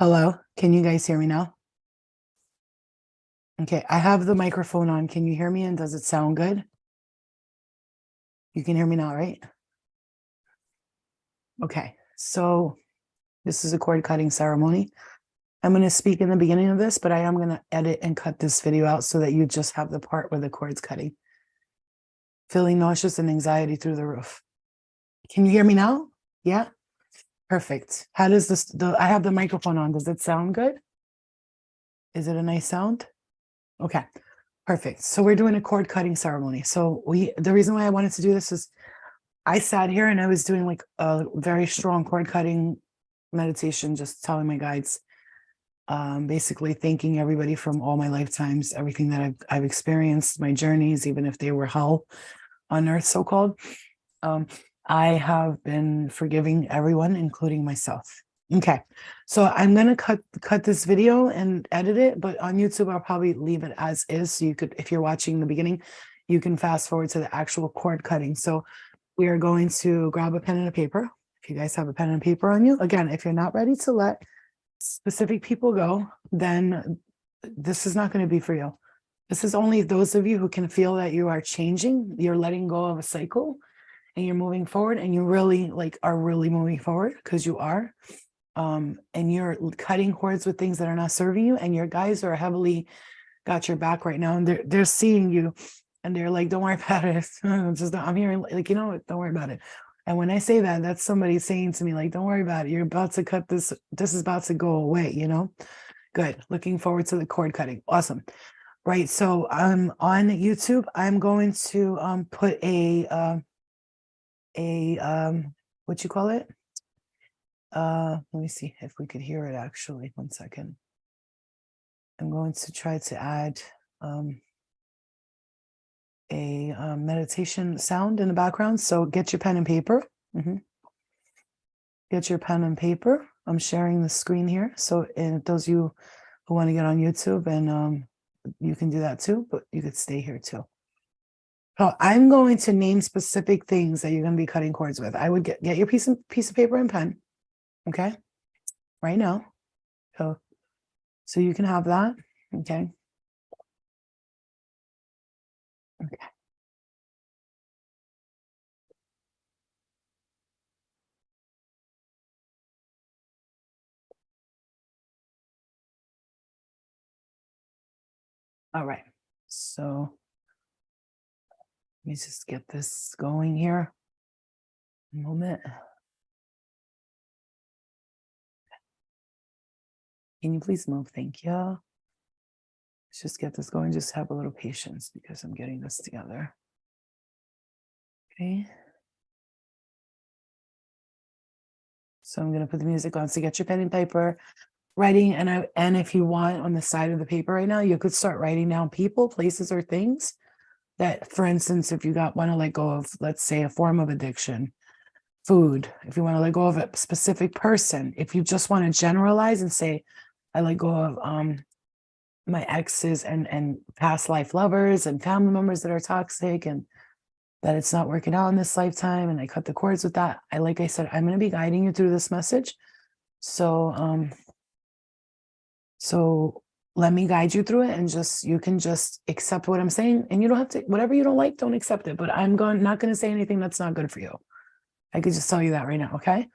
Hello, can you guys hear me now? Okay, I have the microphone on. Can you hear me and does it sound good? You can hear me now, right? Okay, so this is a cord cutting ceremony. I'm going to speak in the beginning of this, but I am going to edit and cut this video out so that you just have the part where the cord's cutting. Feeling nauseous and anxiety through the roof. Can you hear me now? Yeah? Perfect. How does this, I have the microphone on. Does it sound good? Is it a nice sound? Okay, perfect. So we're doing a cord cutting ceremony. So the reason why I wanted to do this is I sat here and I was doing like a very strong cord cutting meditation, just telling my guides, basically thanking everybody from all my lifetimes, everything that I've experienced, my journeys, even if they were hell on earth, so-called. I have been forgiving everyone, including myself. Okay, so I'm gonna cut this video and edit it, but on YouTube I'll probably leave it as is. So you could, if you're watching the beginning, you can fast forward to the actual cord cutting. So we are going to grab a pen and a paper. If you guys have a pen and paper on you, again, if you're not ready to let specific people go, then this is not going to be for you. This is only those of you who can feel that you are changing, you're letting go of a cycle and you're moving forward, and you really are really moving forward, because you are. And you're cutting cords with things that are not serving you, and your guys are heavily got your back right now, and they're seeing you, and they're like, don't worry about it. Just, I'm hearing you know what, don't worry about it. And when I say that, that's somebody saying to me, like, don't worry about it, you're about to cut this is about to go away, good. Looking forward to the cord cutting. Awesome. Right, so on YouTube I'm going to put a what you call it, let me see if we could hear it actually. 1 second. I'm going to try to add a meditation sound in the background. So get your pen and paper. Get your pen and paper. I'm sharing the screen here. So, and those of you who want to get on YouTube, and you can do that too, but you could stay here too. So I'm going to name specific things that you're going to be cutting cords with. I would get your piece of paper and pen. Okay. Right now. So you can have that. Okay. Okay. All right. So let me just get this going here. A moment. Can you please move? Thank you. Let's just get this going. Just have a little patience because I'm getting this together. Okay. So I'm going to put the music on. So get your pen and paper, writing, and if you want, on the side of the paper right now, you could start writing down people, places, or things that, for instance, if you want to let go of, let's say, a form of addiction, food, if you want to let go of a specific person, if you just want to generalize and say, I let go of my exes and past life lovers and family members that are toxic, and that it's not working out in this lifetime, and I cut the cords with that. Like I said, I'm going to be guiding you through this message. So so let me guide you through it, and you can just accept what I'm saying, and you don't have to, whatever you don't like, don't accept it, but not going to say anything that's not good for you. I could just tell you that right now. Okay.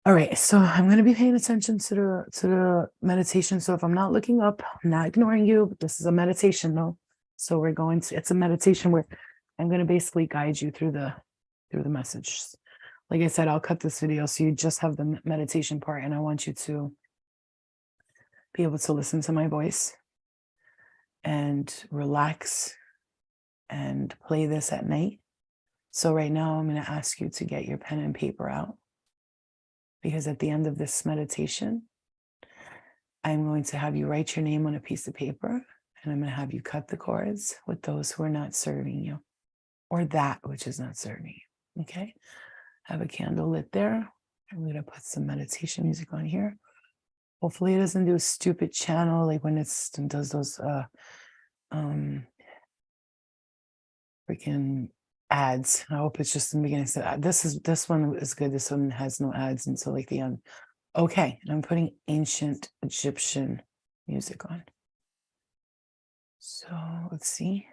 All right, so I'm going to be paying attention to the meditation. So if I'm not looking up, I'm not ignoring you. This is a meditation, though. So it's a meditation where I'm going to basically guide you through the message. Like I said, I'll cut this video so you just have the meditation part, and I want you to be able to listen to my voice and relax and play this at night. So right now I'm going to ask you to get your pen and paper out, because at the end of this meditation, I'm going to have you write your name on a piece of paper, and I'm going to have you cut the cords with those who are not serving you, or that which is not serving you. Okay. Have a candle lit there. I'm going to put some meditation music on here. Hopefully it doesn't do a stupid channel like when it does those freaking ads. I hope it's just in the beginning. So this one is good. This one has no ads until like the end. Okay, and I'm putting ancient Egyptian music on. So let's see.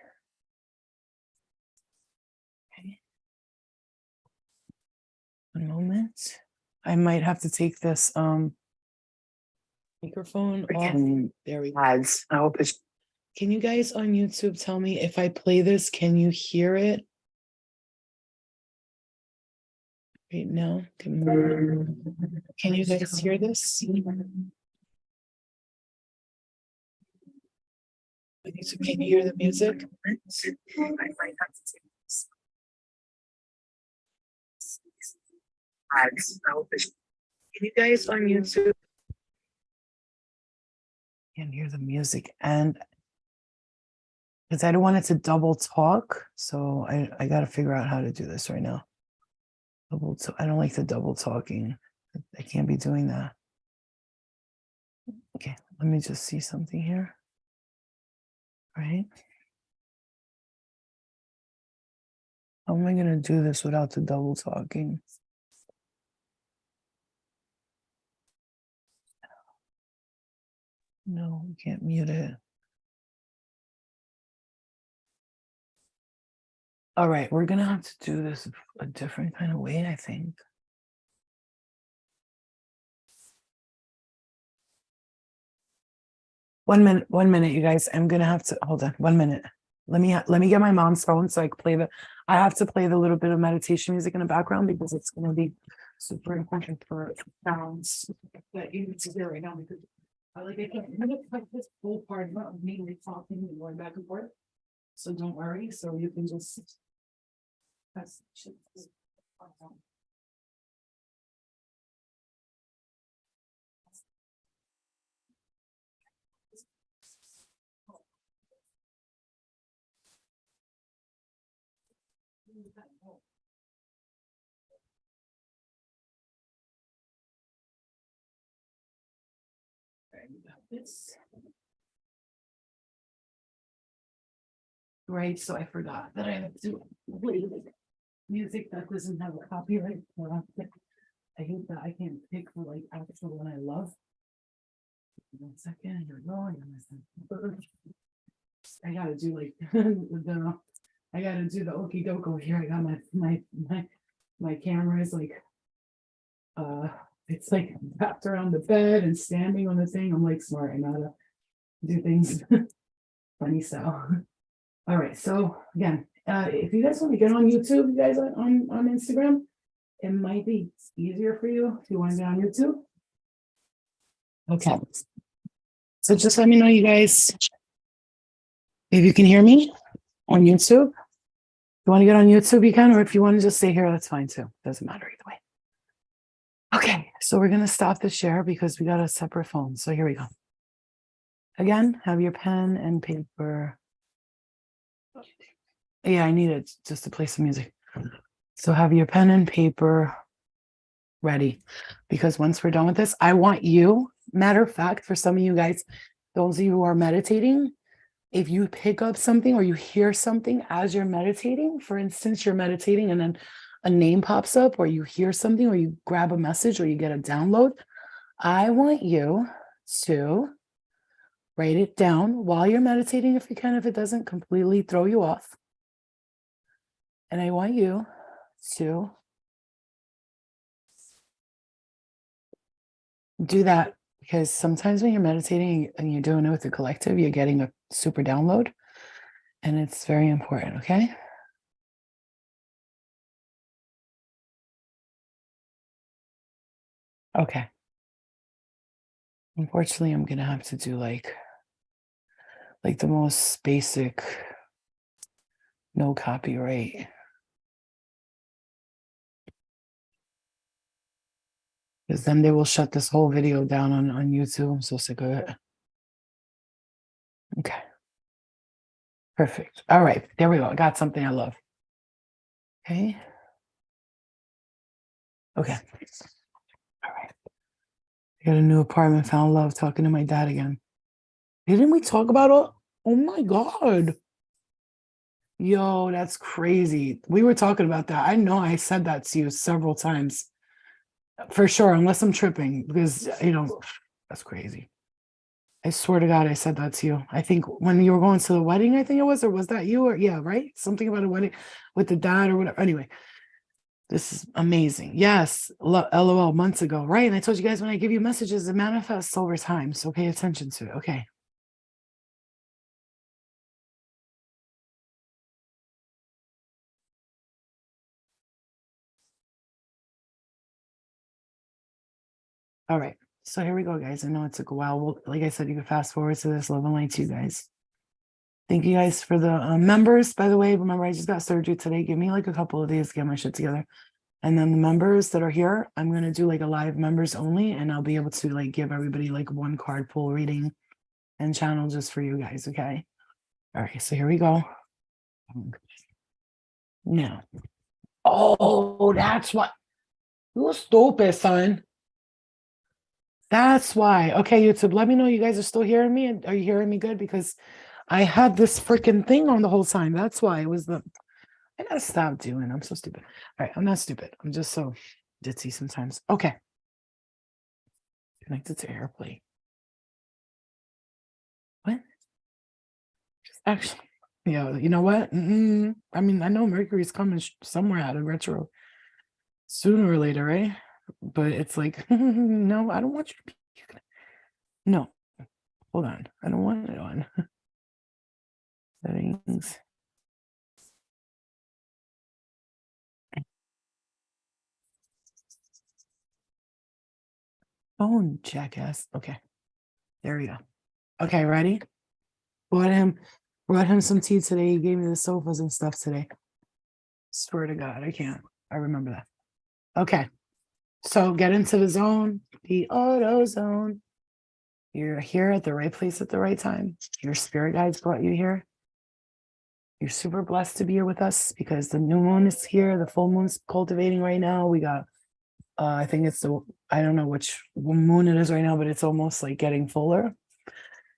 Okay. One moment. I might have to take this microphone off. There we go. Ads. I hope it's. Can you guys on YouTube tell me if I play this, can you hear it? Right now. Can you guys hear this? Can you hear the music? Can you guys on YouTube can hear the music? And because I don't want it to double talk, so I got to figure out how to do this right now. I don't like the double talking. I can't be doing that. Okay, let me just see something here. Right? How am I going to do this without the double talking? No, we can't mute it. All right, we're going to have to do this a different kind of way, I think. One minute, you guys. I'm going to have to hold on 1 minute. Let me get my mom's phone so I can play I have to play the little bit of meditation music in the background because it's going to be super important for sounds that you need to hear right now because I can't like this whole part about me talking and going back and forth. So don't worry. So you can just that's this. Right, so I forgot that I have to play music that doesn't have a copyright. I hate that I can't pick for like actual one I love. 1 second, here we go. I gotta do like I gotta do the okey doke over here. I got my camera is like it's like wrapped around the bed and standing on the thing. I'm like smart. I know how to do things funny style. All right, so again, if you guys want to get on YouTube, you guys on Instagram, it might be easier for you if you want to get on YouTube. Okay. So just let me know, you guys, if you can hear me on YouTube. If you want to get on YouTube, you can, or if you want to just stay here, that's fine too. Doesn't matter either way. Okay, so we're going to stop the share because we got a separate phone. So here we go. Again, have your pen and paper. Yeah, I need it just to play some music. So have your pen and paper ready because once we're done with this, I want you, matter of fact, for some of you guys, those of you who are meditating, if you pick up something or you hear something as you're meditating, for instance, you're meditating and then a name pops up or you hear something or you grab a message or you get a download, I want you to write it down while you're meditating if you can, if it doesn't completely throw you off. And I want you to do that because sometimes when you're meditating and you're doing it with the collective, you're getting a super download and it's very important, okay? Okay. Unfortunately, I'm gonna have to do like the most basic, no copyright. Because then they will shut this whole video down on YouTube. I'm so sick of it. Okay. Perfect. All right. There we go. I got something I love. Okay. Okay. All right. I got a new apartment. Found love talking to my dad again. Didn't we talk about all? Oh my God. Yo, that's crazy. We were talking about that. I know I said that to you several times. For sure, unless I'm tripping, because that's crazy. I swear to God, I said that to you. I think when you were going to the wedding, I think it was, or was that you? Or yeah, right? Something about a wedding with the dad or whatever. Anyway, this is amazing. Yes, LOL months ago, right? And I told you guys when I give you messages, it manifests over time. So pay attention to it. Okay. All right. So here we go, guys. I know it took a while. Well, like I said, you can fast forward to this. Love and light to you guys. Thank you guys for the members. By the way, remember, I just got surgery today. Give me like a couple of days to get my shit together. And then the members that are here, I'm going to do like a live members only, and I'll be able to like give everybody like one card pull reading and channel just for you guys. Okay. All right. So here we go. Now. Oh, that's what. You stupid, son. That's why. Okay, YouTube, let me know you guys are still hearing me. And are you hearing me good? Because I had this freaking thing on the whole time. That's why it was I gotta stop doing. I'm so stupid. All right, I'm not stupid. I'm just so ditzy sometimes. Okay. Connected to AirPlay. What? Actually, yeah, you know what? I mean, I know Mercury's coming somewhere out of retro sooner or later, right? But it's like, no, I don't want you to be. No, hold on. I don't want it on. Settings. Oh, jackass. Okay. There we go. Okay, ready? Brought him some tea today. He gave me the sofas and stuff today. Swear to God, I can't. I remember that. Okay. So get into the zone, the auto zone. You're here at the right place at the right time. Your spirit guides brought you here. You're super blessed to be here with us because the new moon is here. The full moon's cultivating right now. We got, I think it's I don't know which moon it is right now, but it's almost like getting fuller.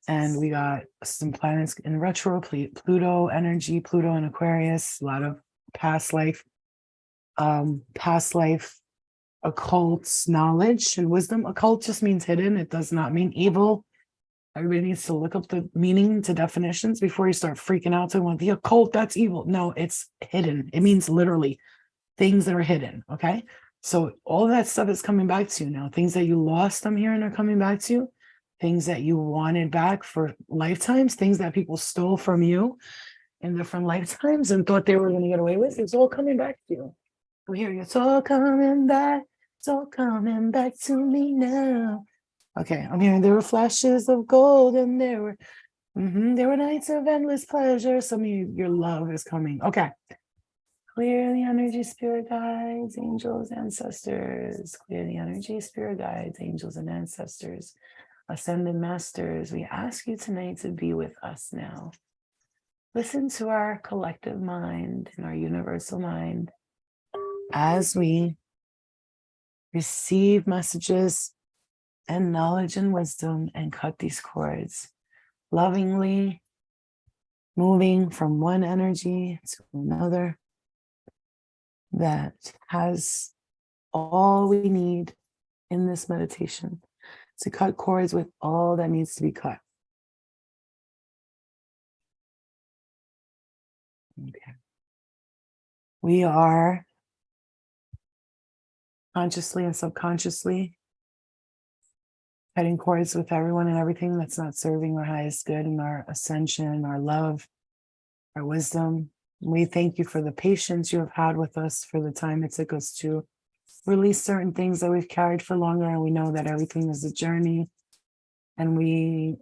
And we got some planets in retro, Pluto energy, Pluto and Aquarius, a lot of past life occult knowledge and wisdom. Occult just means hidden. It does not mean evil. Everybody needs to look up the meaning to definitions before you start freaking out to the occult, that's evil. No, it's hidden. It means literally things that are hidden. Okay. So all that stuff is coming back to you now. Things that you lost, I'm hearing, are coming back to you. Things that you wanted back for lifetimes, things that people stole from you in different lifetimes and thought they were going to get away with. It's all coming back to you. I'm hearing it's all coming back. It's all coming back to me now. Okay, I'm hearing there were flashes of gold and there were nights of endless pleasure. Some of your love is coming. Okay. Clear the energy, spirit guides, angels, ancestors. Clear the energy, spirit guides, angels, and ancestors. Ascended masters, we ask you tonight to be with us now. Listen to our collective mind and our universal mind as we receive messages and knowledge and wisdom and cut these cords, lovingly moving from one energy to another that has all we need in this meditation to cut cords with all that needs to be cut. Okay. We are consciously and subconsciously cutting cords with everyone and everything that's not serving our highest good and our ascension, our love, our wisdom. We thank you for the patience you have had with us, for the time it took us to release certain things that we've carried for longer. And we know that everything is a journey. And we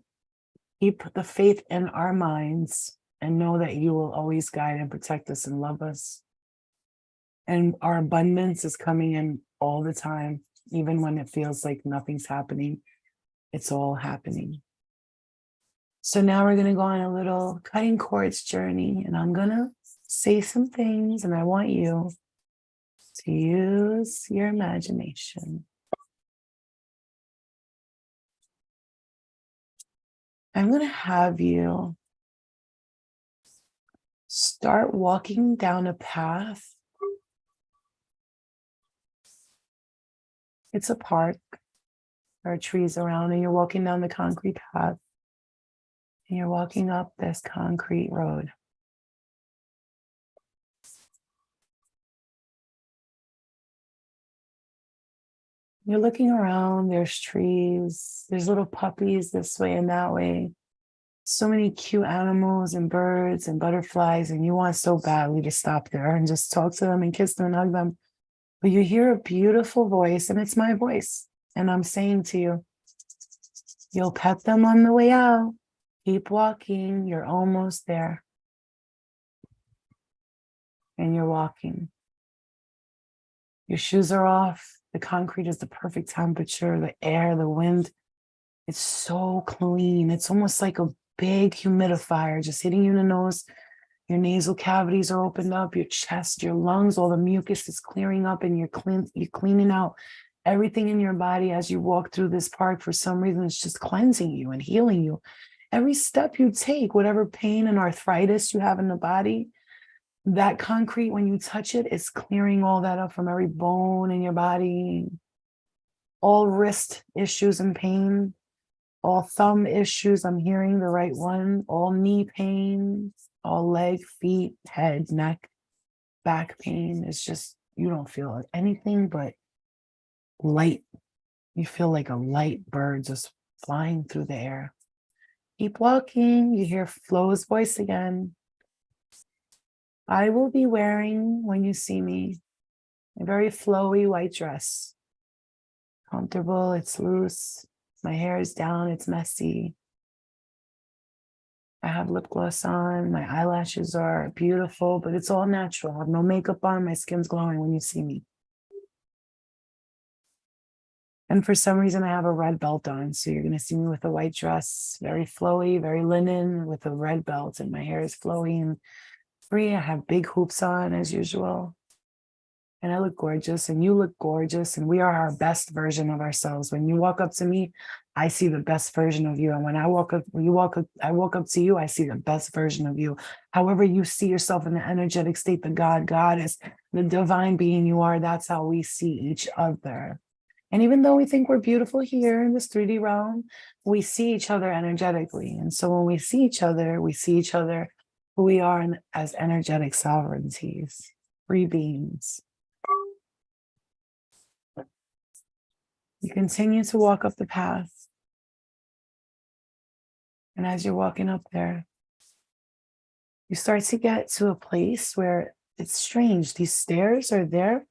keep the faith in our minds and know that you will always guide and protect us and love us. And our abundance is coming in all the time, even when it feels like nothing's happening. It's all happening. So now we're going to go on a little cutting cords journey, and I'm going to say some things, and I want you to use your imagination. I'm going to have you start walking down a path It's a park. There are trees around, and you're walking down the concrete path, and you're walking up this concrete road. You're looking around, there's trees, there's little puppies this way and that way. So many cute animals and birds and butterflies, and you want so badly to stop there and just talk to them and kiss them and hug them. But you hear a beautiful voice, and it's my voice. And I'm saying to you, you'll pet them on the way out. Keep walking, you're almost there. And you're walking. Your shoes are off. The concrete is the perfect temperature, the air, the wind. It's so clean. It's almost like a big humidifier just hitting you in the nose. Your nasal cavities are opened up, your chest, your lungs, all the mucus is clearing up, and you're cleaning out everything in your body as you walk through this park. For some reason, it's just cleansing you and healing you. Every step you take, whatever pain and arthritis you have in the body, that concrete, when you touch it, is clearing all that up from every bone in your body. All wrist issues and pain, all thumb issues, I'm hearing the right one, all knee pain, all leg, feet, head, neck, back pain. It's just, you don't feel anything but light. You feel like a light bird just flying through the air. Keep walking. You hear Flo's voice again. I will be wearing, when you see me, a very flowy white dress. Comfortable, it's loose. My hair is down, it's messy. I have lip gloss on. My eyelashes are beautiful, but it's all natural. I have no makeup on. My skin's glowing when you see me. And for some reason, I have a red belt on. So you're going to see me with a white dress, very flowy, very linen, with a red belt. And my hair is flowy and free. I have big hoops on as usual. And I look gorgeous, and you look gorgeous, and we are our best version of ourselves. When you walk up to me, I see the best version of you. And when I walk up, I walk up to you, I see the best version of you. However you see yourself in the energetic state, the God, Goddess, the divine being you are, that's how we see each other. And even though we think we're beautiful here in this 3D realm, we see each other energetically. And so when we see each other who we are as energetic sovereignties, free beings. You continue to walk up the path. And as you're walking up there, you start to get to a place where it's strange. These stairs are there,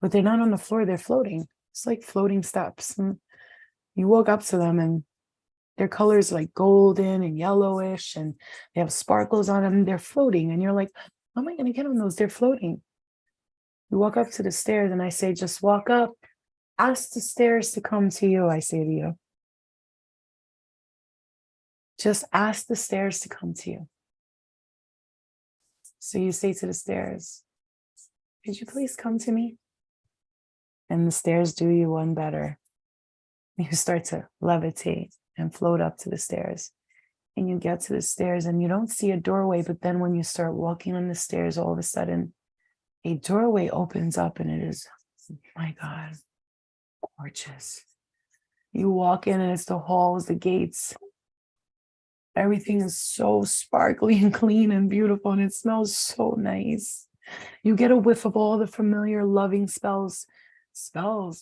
but they're not on the floor, they're floating. It's like floating steps. And you walk up to them, and their colors like golden and yellowish, and they have sparkles on them. They're floating. And you're like, how am I going to get on those? They're floating. You walk up to the stairs, and I say, just walk up. Ask the stairs to come to you, I say to you. Just ask the stairs to come to you. So you say to the stairs, could you please come to me? And the stairs do you one better. You start to levitate and float up to the stairs. And you get to the stairs, and you don't see a doorway, but then when you start walking on the stairs, all of a sudden, a doorway opens up, and it is, my God, gorgeous. You walk in, and it's the halls, the gates. Everything is so sparkly and clean and beautiful, and it smells so nice. You get a whiff of all the familiar loving smells,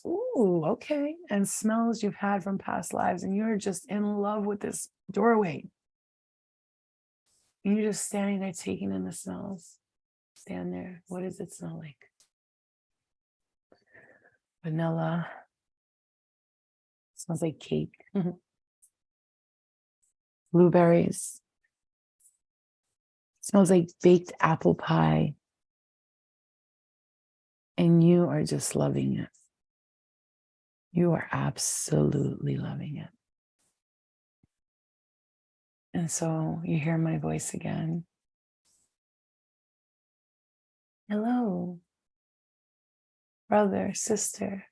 ooh, okay, and smells you've had from past lives, and you're just in love with this doorway. And you're just standing there taking in the smells. Stand there. What does it smell like? Vanilla. Smells like cake. Blueberries. Smells like baked apple pie. And you are just loving it. You are absolutely loving it. And so you hear my voice again. Hello, brother, sister.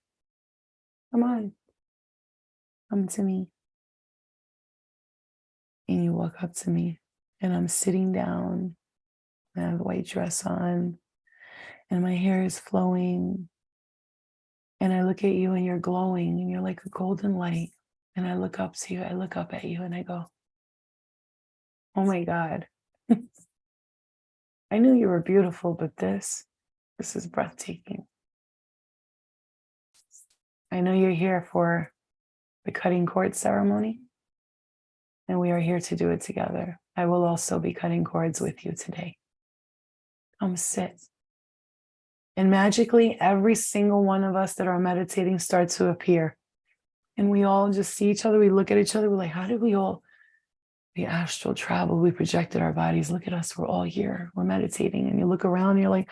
Come on. Come to me. And you walk up to me, and I'm sitting down. I have a white dress on, and my hair is flowing. And I look at you and you're glowing and you're like a golden light. And I look up to you, I look up at you and I go, oh my God. I knew you were beautiful, but this is breathtaking. I know you're here for the cutting cord ceremony, and we are here to do it together. I will also be cutting cords with you today. Come sit. And magically, every single one of us that are meditating starts to appear. And we all just see each other. We look at each other. We're like, how did we astral travel? We projected our bodies. Look at us. We're all here. We're meditating. And you look around and you're like,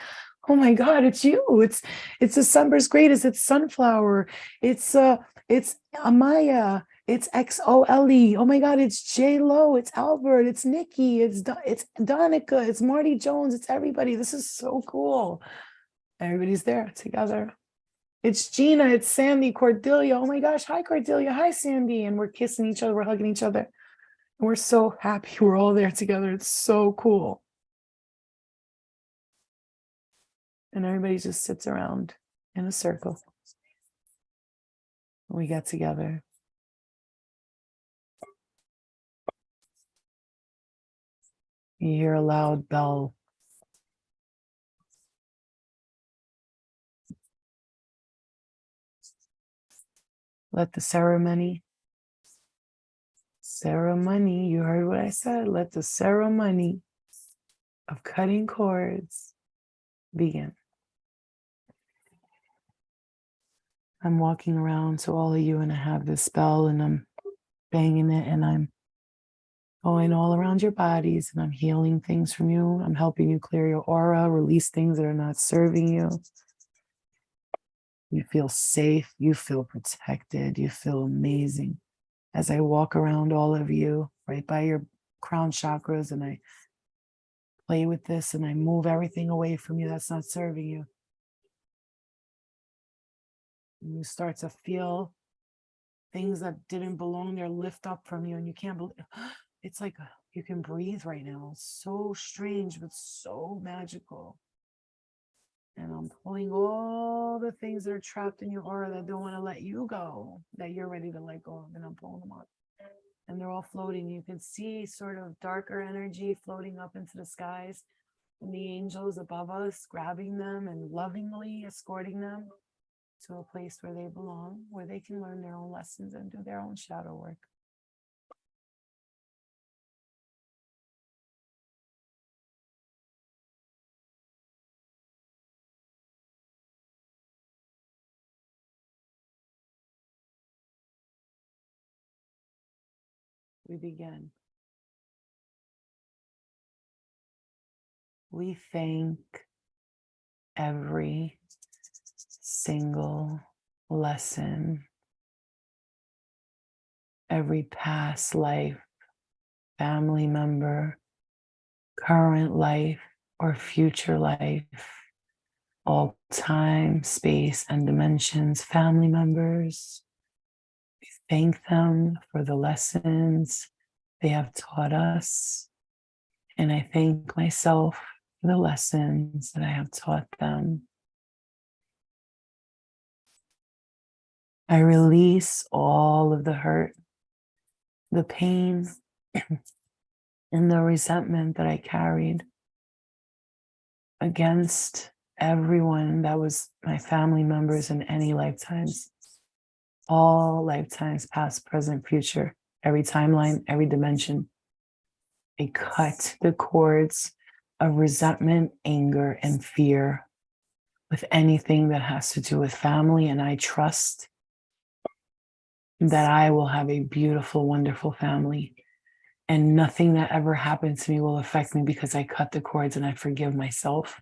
oh my God, it's you. It's December's greatest. It's Sunflower. It's Amaya. It's XOLE. Oh my God, it's J Lo. It's Albert. It's Nikki. It's Donica. It's Marty Jones. It's everybody. This is so cool. Everybody's there together. It's Gina. It's Sandy. Cordelia. Oh my gosh. Hi, Cordelia. Hi, Sandy. And we're kissing each other. We're hugging each other. And we're so happy we're all there together. It's so cool. And everybody just sits around in a circle. We get together. You hear a loud bell. Let the ceremony, you heard what I said. Let the ceremony of cutting cords begin. I'm walking around to all of you and I have this bell and I'm banging it and I'm going all around your bodies and I'm healing things from you. I'm helping you clear your aura, release things that are not serving you. You feel safe, you feel protected, you feel amazing. As I walk around all of you, right by your crown chakras, and I play with this and I move everything away from you that's not serving you. And you start to feel things that didn't belong there lift up from you and you can't believe. It's like you can breathe right now. It's so strange, but so magical. And I'm pulling all the things that are trapped in your aura that don't want to let you go, that you're ready to let go of, and I'm pulling them up. And they're all floating. You can see sort of darker energy floating up into the skies, and the angels above us grabbing them and lovingly escorting them to a place where they belong, where they can learn their own lessons and do their own shadow work. We begin. We thank every single lesson, every past life, family member, current life, or future life, all time, space, and dimensions, family members. We thank them for the lessons they have taught us. And I thank myself for the lessons that I have taught them. I release all of the hurt, the pain, and the resentment that I carried against everyone that was my family members in any lifetimes. All lifetimes, past, present, future, every timeline, every dimension. I cut the cords of resentment, anger, and fear with anything that has to do with family, and I trust that I will have a beautiful, wonderful family, and nothing that ever happened to me will affect me because I cut the cords and I forgive myself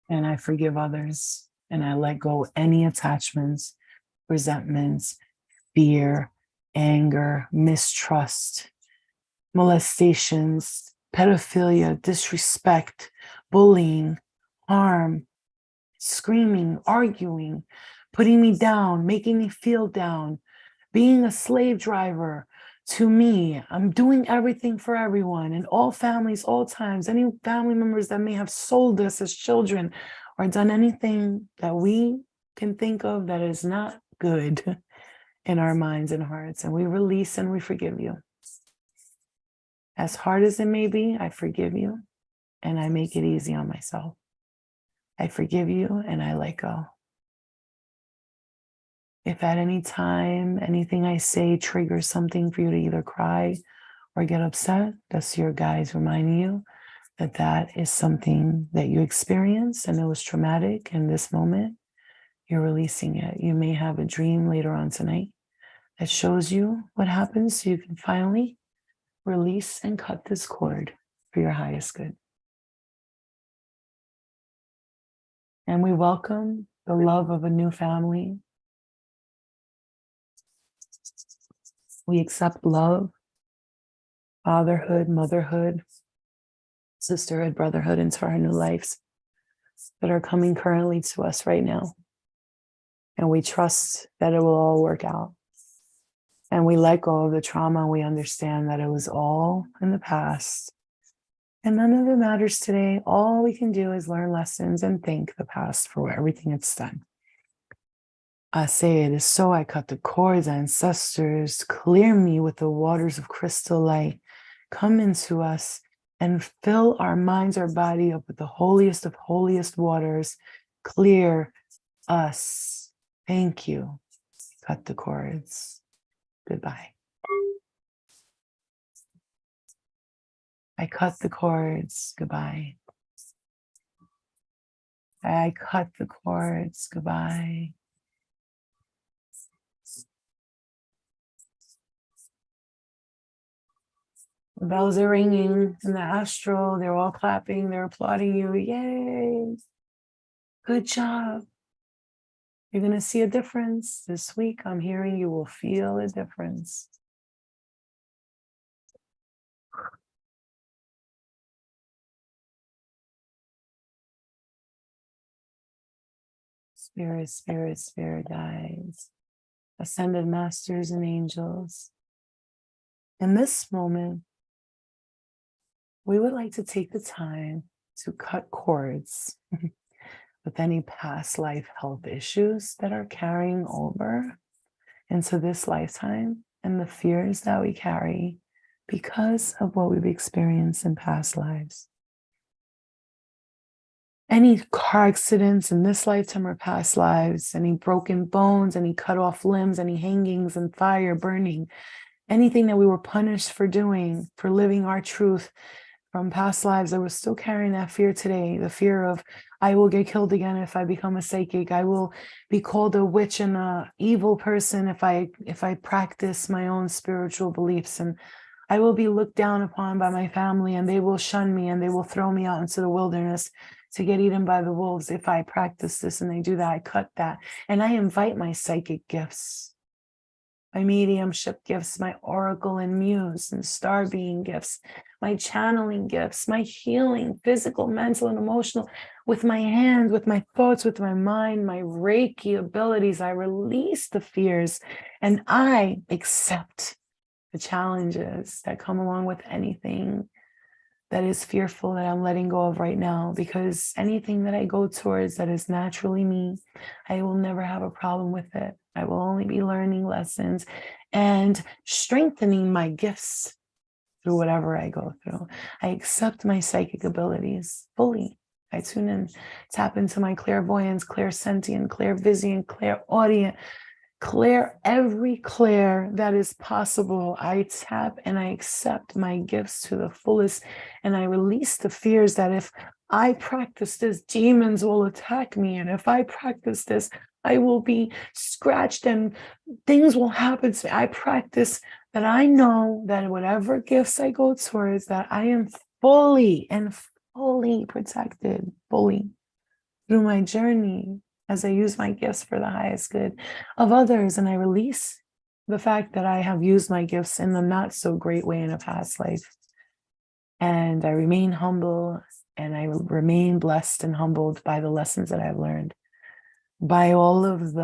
and I forgive others and I let go any attachments, resentments, fear, anger, mistrust, molestations, pedophilia, disrespect, bullying, harm, screaming, arguing, putting me down, making me feel down, being a slave driver to me. I'm doing everything for everyone in all families, all times. Any family members that may have sold us as children or done anything that we can think of that is not good in our minds and hearts. And we release and we forgive you. As hard as it may be, I forgive you and I make it easy on myself. I forgive you and I let go. If at any time anything I say triggers something for you to either cry or get upset, that's your guides reminding you that that is something that you experienced and it was traumatic in this moment. You're releasing it. You may have a dream later on tonight that shows you what happens so you can finally release and cut this cord for your highest good. And we welcome the love of a new family. We accept love, fatherhood, motherhood, sisterhood, brotherhood into our new lives that are coming currently to us right now. And we trust that it will all work out. And we let go of the trauma and we understand that it was all in the past. And none of it matters today. All we can do is learn lessons and thank the past for everything it's done. I say it is so. I cut the cords, ancestors, clear me with the waters of crystal light. Come into us and fill our minds, our body up with the holiest of holiest waters. Clear us. Thank you. Cut the cords. Goodbye. I cut the cords. Goodbye. I cut the cords. Goodbye. The bells are ringing in the astral. They're all clapping. They're applauding you. Yay. Good job. You're going to see a difference this week. I'm hearing you will feel a difference. Spirit, spirit, spirit guides, ascended masters and angels. In this moment, we would like to take the time to cut cords with any past life health issues that are carrying over into this lifetime and the fears that we carry because of what we've experienced in past lives. Any car accidents in this lifetime or past lives, any broken bones, any cut off limbs, any hangings and fire burning, anything that we were punished for doing, for living our truth from past lives that we're still carrying that fear today, the fear of I will get killed again if I become a psychic. I will be called a witch and a evil person if I practice my own spiritual beliefs, and I will be looked down upon by my family and they will shun me and they will throw me out into the wilderness to get eaten by the wolves if I practice this and they do that. I cut that and I invite my psychic gifts, my mediumship gifts, my oracle and muse and star being gifts, my channeling gifts, my healing, physical, mental, and emotional, with my hands, with my thoughts, with my mind, my Reiki abilities. I release the fears and I accept the challenges that come along with anything that is fearful that I'm letting go of right now, because anything that I go towards that is naturally me, I will never have a problem with it. I will only be learning lessons and strengthening my gifts through whatever I go through. I accept my psychic abilities fully. I tune in, tap into my clairvoyance, clairsentient, clairvisient, clairaudient, every clair that is possible. I tap and I accept my gifts to the fullest, and I release the fears that if I practice this, demons will attack me, and if I practice this, I will be scratched and things will happen to me. I practice that I know that whatever gifts I go towards, that I am fully protected, fully through my journey, as I use my gifts for the highest good of others. And I release the fact that I have used my gifts in the not so great way in a past life. And I remain humble and I remain blessed and humbled by the lessons that I've learned. By all of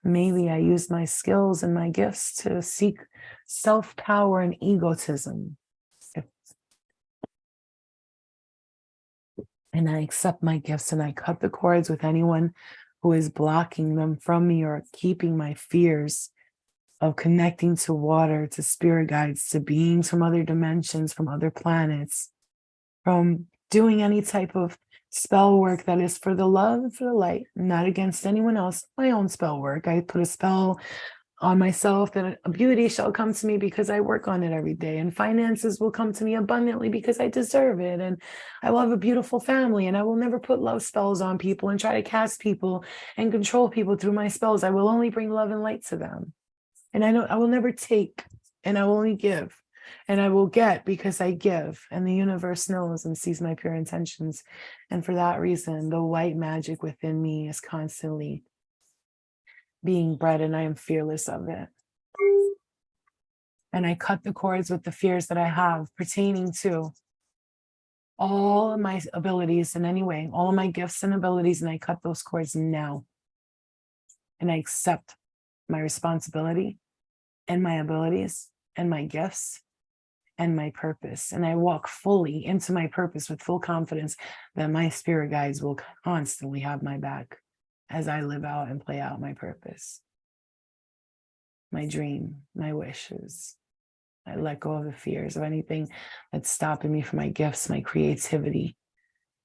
maybe I used my skills and my gifts to seek self-power and egotism. And I accept my gifts and I cut the cords with anyone who is blocking them from me or keeping my fears of connecting to water, to spirit guides, to beings from other dimensions, from other planets, from doing any type of spell work that is for the love and for the light, not against anyone else. My own spell work. I put a spell on myself that a beauty shall come to me because I work on it every day, and finances will come to me abundantly because I deserve it, and I will have a beautiful family, and I will never put love spells on people and try to cast people and control people through my spells. I will only bring love and light to them. And I know I will never take, and I will only give, and I will get because I give. And the universe knows and sees my pure intentions. And for that reason, the white magic within me is constantly being bred, and I am fearless of it. And I cut the cords with the fears that I have pertaining to all of my abilities in any way, all of my gifts and abilities, and I cut those cords now. And I accept my responsibility and my abilities and my gifts and my purpose. And I walk fully into my purpose with full confidence that my spirit guides will constantly have my back as I live out and play out my purpose, my dream, my wishes. I let go of the fears of anything that's stopping me from my gifts, my creativity,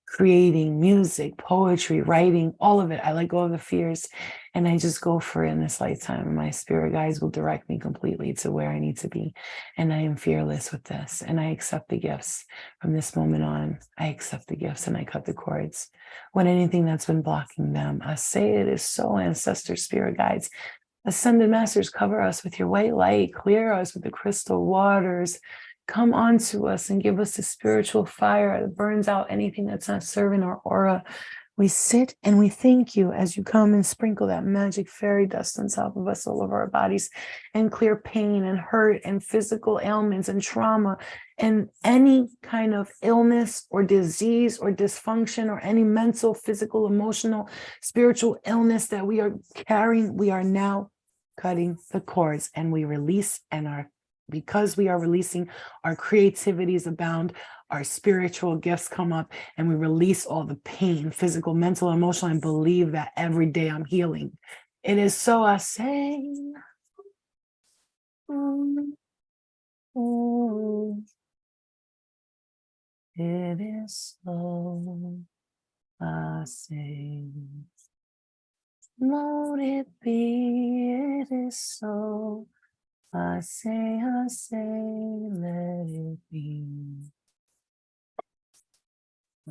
creating music, poetry, writing, all of it. I let go of the fears and I just go for it in this lifetime. And my spirit guides will direct me completely to where I need to be. And I am fearless with this. And I accept the gifts from this moment on. I accept the gifts and I cut the cords. When anything that's been blocking them, I say it is so. Ancestor spirit guides, ascended masters, cover us with your white light, clear us with the crystal waters. Come onto us and give us the spiritual fire that burns out anything that's not serving our aura. We sit and we thank you as you come and sprinkle that magic fairy dust on top of us, all over our bodies, and clear pain and hurt and physical ailments and trauma and any kind of illness or disease or dysfunction or any mental, physical, emotional, spiritual illness that we are carrying. We are now cutting the cords and we release, and because we are releasing, our creativities abound, our spiritual gifts come up, and we release all the pain, physical, mental, emotional, and believe that every day I'm healing. It is so, I say. It is so, I say. Won't it be? It is so. I say, let it be.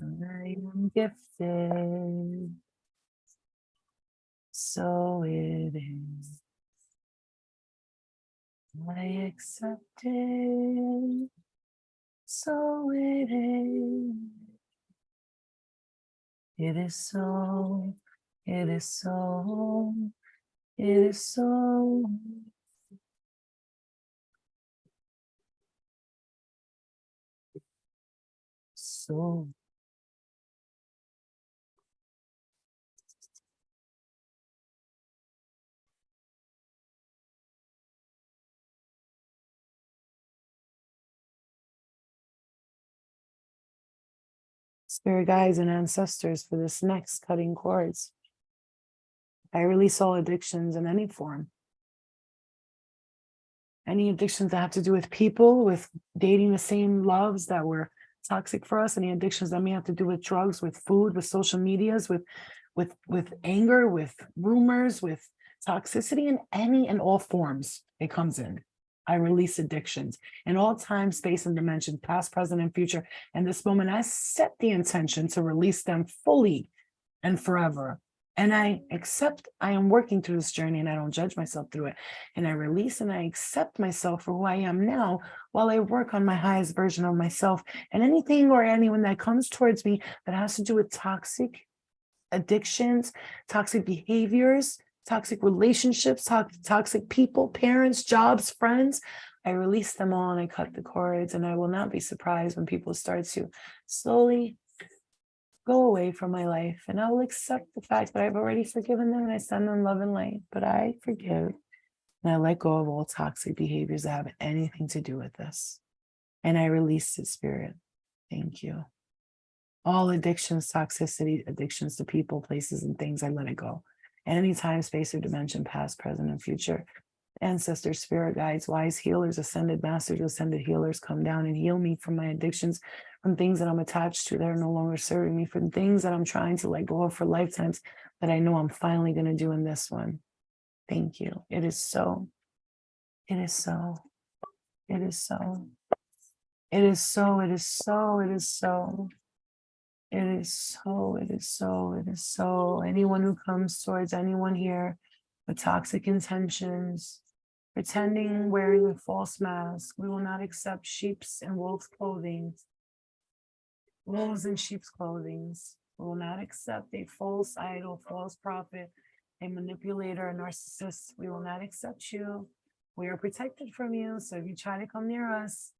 I am gifted, so it is. I accept it, so it is. It is so, it is so, it is so. So. Spirit guides and ancestors, for this next cutting cords, I release all addictions in any form. Any addictions that have to do with people, with dating the same loves that were toxic for us, any addictions that may have to do with drugs, with food, with social medias, with anger, with rumors, with toxicity in any and all forms it comes in. I release addictions in all time, space, and dimension, past, present, and future. And this moment, I set the intention to release them fully and forever. And I accept I am working through this journey, and I don't judge myself through it. And I release and I accept myself for who I am now while I work on my highest version of myself. And anything or anyone that comes towards me that has to do with toxic addictions, toxic behaviors, toxic relationships, toxic people, parents, jobs, friends, I release them all and I cut the cords. And I will not be surprised when people start to slowly go away from my life. And I will accept the fact that I've already forgiven them and I send them love and light. But I forgive and I let go of all toxic behaviors that have anything to do with this. And I release it, Spirit. Thank you. All addictions, toxicity, addictions to people, places, and things, I let it go. any time, space, or dimension, past, present, and future. Ancestors, spirit guides, wise healers, ascended masters, ascended healers, come down and heal me from my addictions, from things that I'm attached to that are no longer serving me, from things that I'm trying to let go of for lifetimes that I know I'm finally going to do in this one. Thank you. It is so. It is so. It is so. It is so. It is so. It is so. It is so. It is so. It is so. Anyone who comes towards anyone here with toxic intentions, pretending, wearing a false mask, we will not accept sheep's and wolf's clothing, wolves in sheep's clothing. We will not accept a false idol, false prophet, a manipulator, a narcissist. We will not accept you. We are protected from you. So if you try to come near us,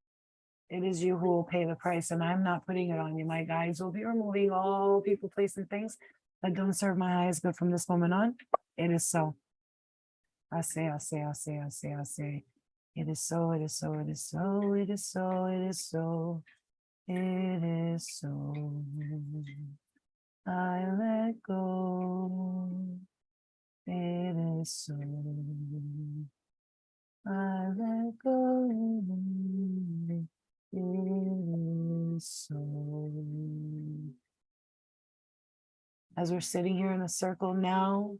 it is you who will pay the price, and I'm not putting it on you. My guides will be removing all people, place, and things that don't serve my highest good from this moment on. It is so. I say. It is so, it is so, it is so, it is so, it is so, it is so. I let go. It is so. I let go. It is so. As we're sitting here in a circle now,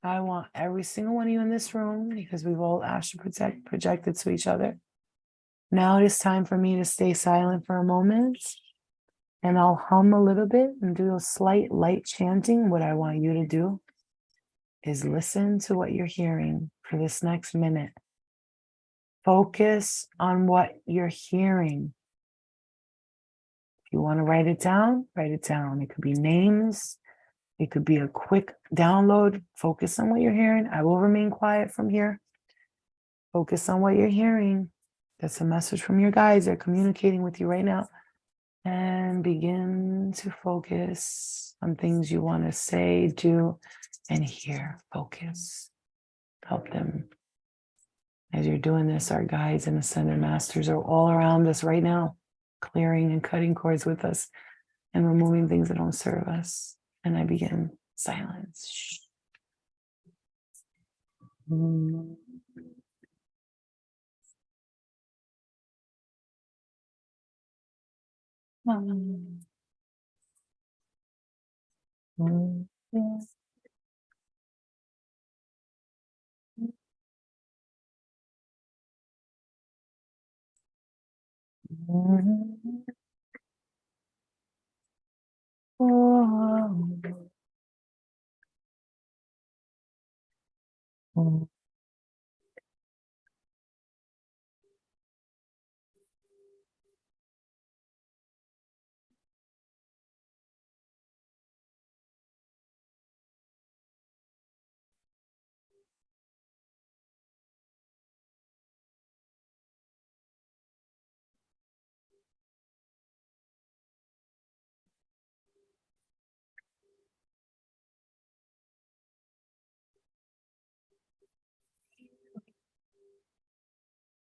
I want every single one of you in this room, because we've all astral projected to each other. Now it is time for me to stay silent for a moment, and I'll hum a little bit and do a slight light chanting. What I want you to do is listen to what you're hearing for this next minute. Focus on what you're hearing. If you want to write it down, write it down. It could be names. It could be a quick download. Focus on what you're hearing. I will remain quiet from here. Focus on what you're hearing. That's a message from your guides. They're communicating with you right now. And begin to focus on things you want to say, do, and hear. Focus. Help them. As you're doing this, our guides and ascended masters are all around us right now, clearing and cutting cords with us and removing things that don't serve us. And I begin silence. Shh.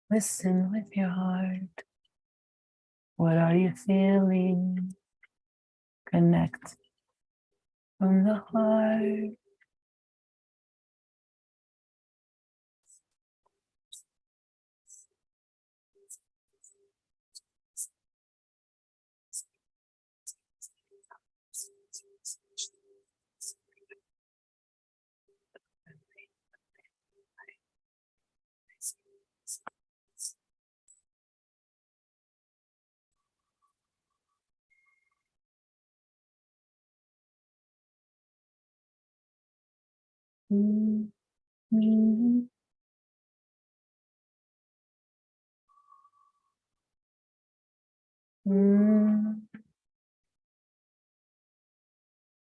Listen with your heart. What are you feeling? Connect from the heart. Mm, mm, mm.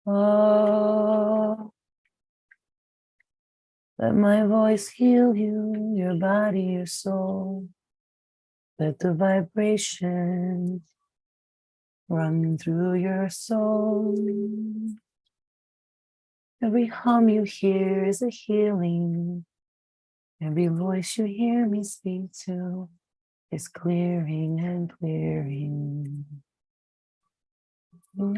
Oh, let my voice heal you, your body, your soul. Let the vibration run through your soul. Every hum you hear is a healing. Every voice you hear me speak to is clearing and clearing. Oh,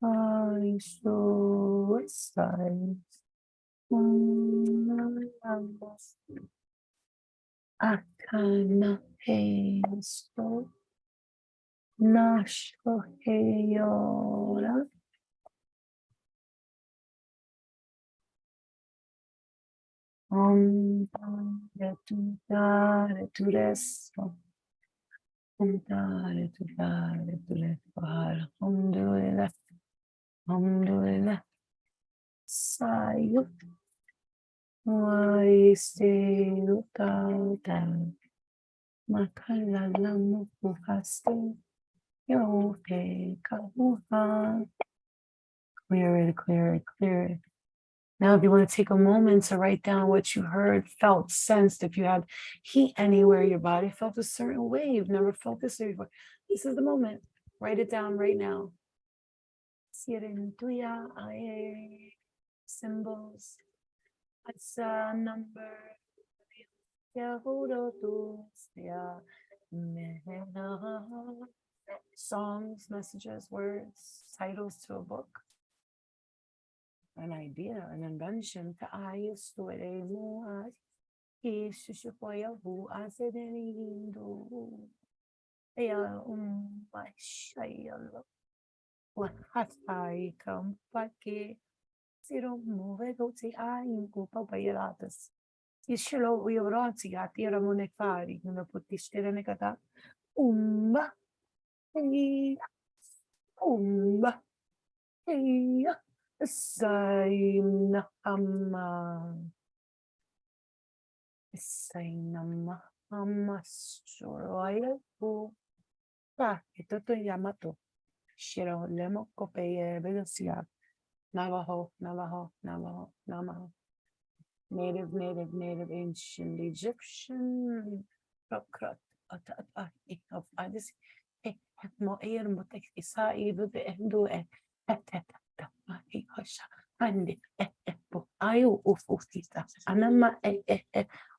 I so excited. Akana peso nasho heyora. Dare tu resto. Dare tu resto. Alhamdulillah. Alhamdulillah. Sayo. Wai se utata. Makalala mo puhaste. Yo pe kabuha. Clear it, clear it, clear it. Now, if you want to take a moment to write down what you heard, felt, sensed, if you have heat anywhere, your body felt a certain way, you've never felt this way before, this is the moment. Write it down right now. Sirentuya, symbols, it's a number. Songs, messages, words, titles to a book. An idea, an invention to ayos to it more. Isushupoyahu asedenindo. Aya mashayalo. Wahatai kampake. Siro movedo ti ain kupapayalatas. Ishilo uyoroti atira monefari. Una putistere negata. Umba. Umba. Saim ama. Sainama Amasoroya ito to Yamato. Shiro Lemo Kopeye Vedosia. Navajo, Navajo, Navajo, Navajo. Native, native, native, ancient Egyptian. Prokrat. Of Adis. Mo air motek isa ibu de endo Andi ayo ufufita anama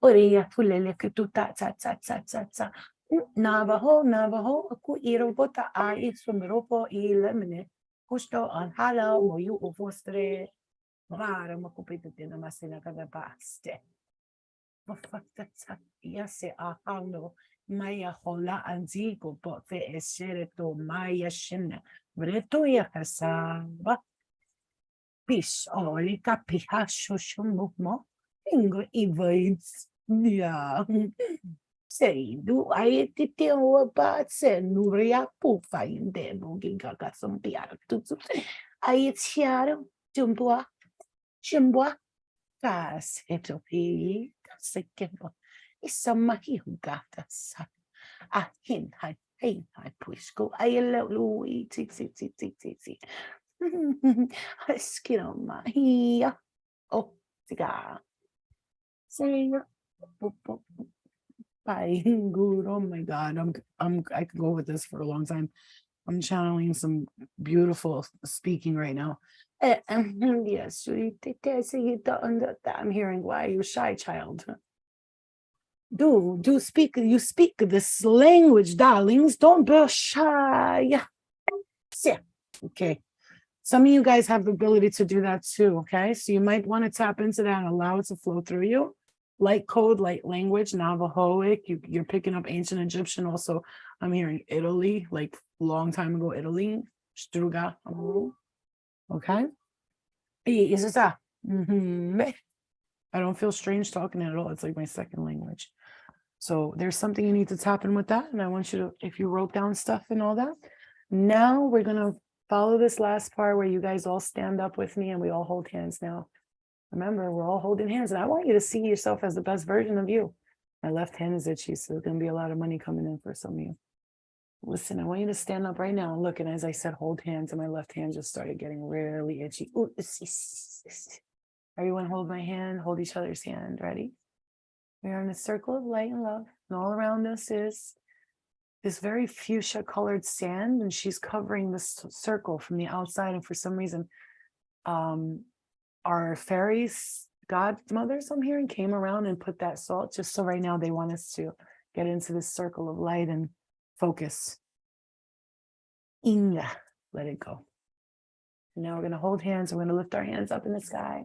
oreya fulele que tu ta Navajo aku irobota ai sumeropo I lemne justo an hala moyu ufostre rara mo kupito tina masina kada paste Yase ahano Maya hola anzigo bote esere to Maya shina Breto ya kasaba Pish oli kapiha shoshumumo ingo evades yeah sei do ai ti o ba se nuria pufa inde no ginga kasum piara tutsu ai chiaro jumbua kas etopi sekembo isama hugata sa hin hai puisco ai lui ti Skiroma. Oh, cigar. Say, bye. Good. Oh my God. I could go with this for a long time. I'm channeling some beautiful speaking right now. Yes, I'm hearing why you shy child. Do speak. You speak this language, darlings. Don't be shy. Okay. Some of you guys have the ability to do that too, okay? So you might want to tap into that and allow it to flow through you. Light code, light language, Navajoic. You're picking up ancient Egyptian. Also, I'm hearing Italy, like long time ago, Italy. Struga. Okay? I don't feel strange talking at all. It's like my second language. So there's something you need to tap in with that. And I want you to, if you wrote down stuff and all that, now we're going to follow this last part where you guys all stand up with me and we all hold hands now. Remember, we're all holding hands and I want you to see yourself as the best version of you. My left hand is itchy, so there's going to be a lot of money coming in for some of you. Listen, I want you to stand up right now and look. And as I said, hold hands, and my left hand just started getting really itchy. Ooh, everyone hold my hand, hold each other's hand. Ready? We are in a circle of light and love. And all around us is this very fuchsia colored sand, and she's covering this circle from the outside. And for some reason, our fairies, godmothers, I'm hearing, came around and put that salt just so right now they want us to Get into this circle of light and focus. Inga, let it go. And now we're going to hold hands. We're going to lift our hands up in the sky.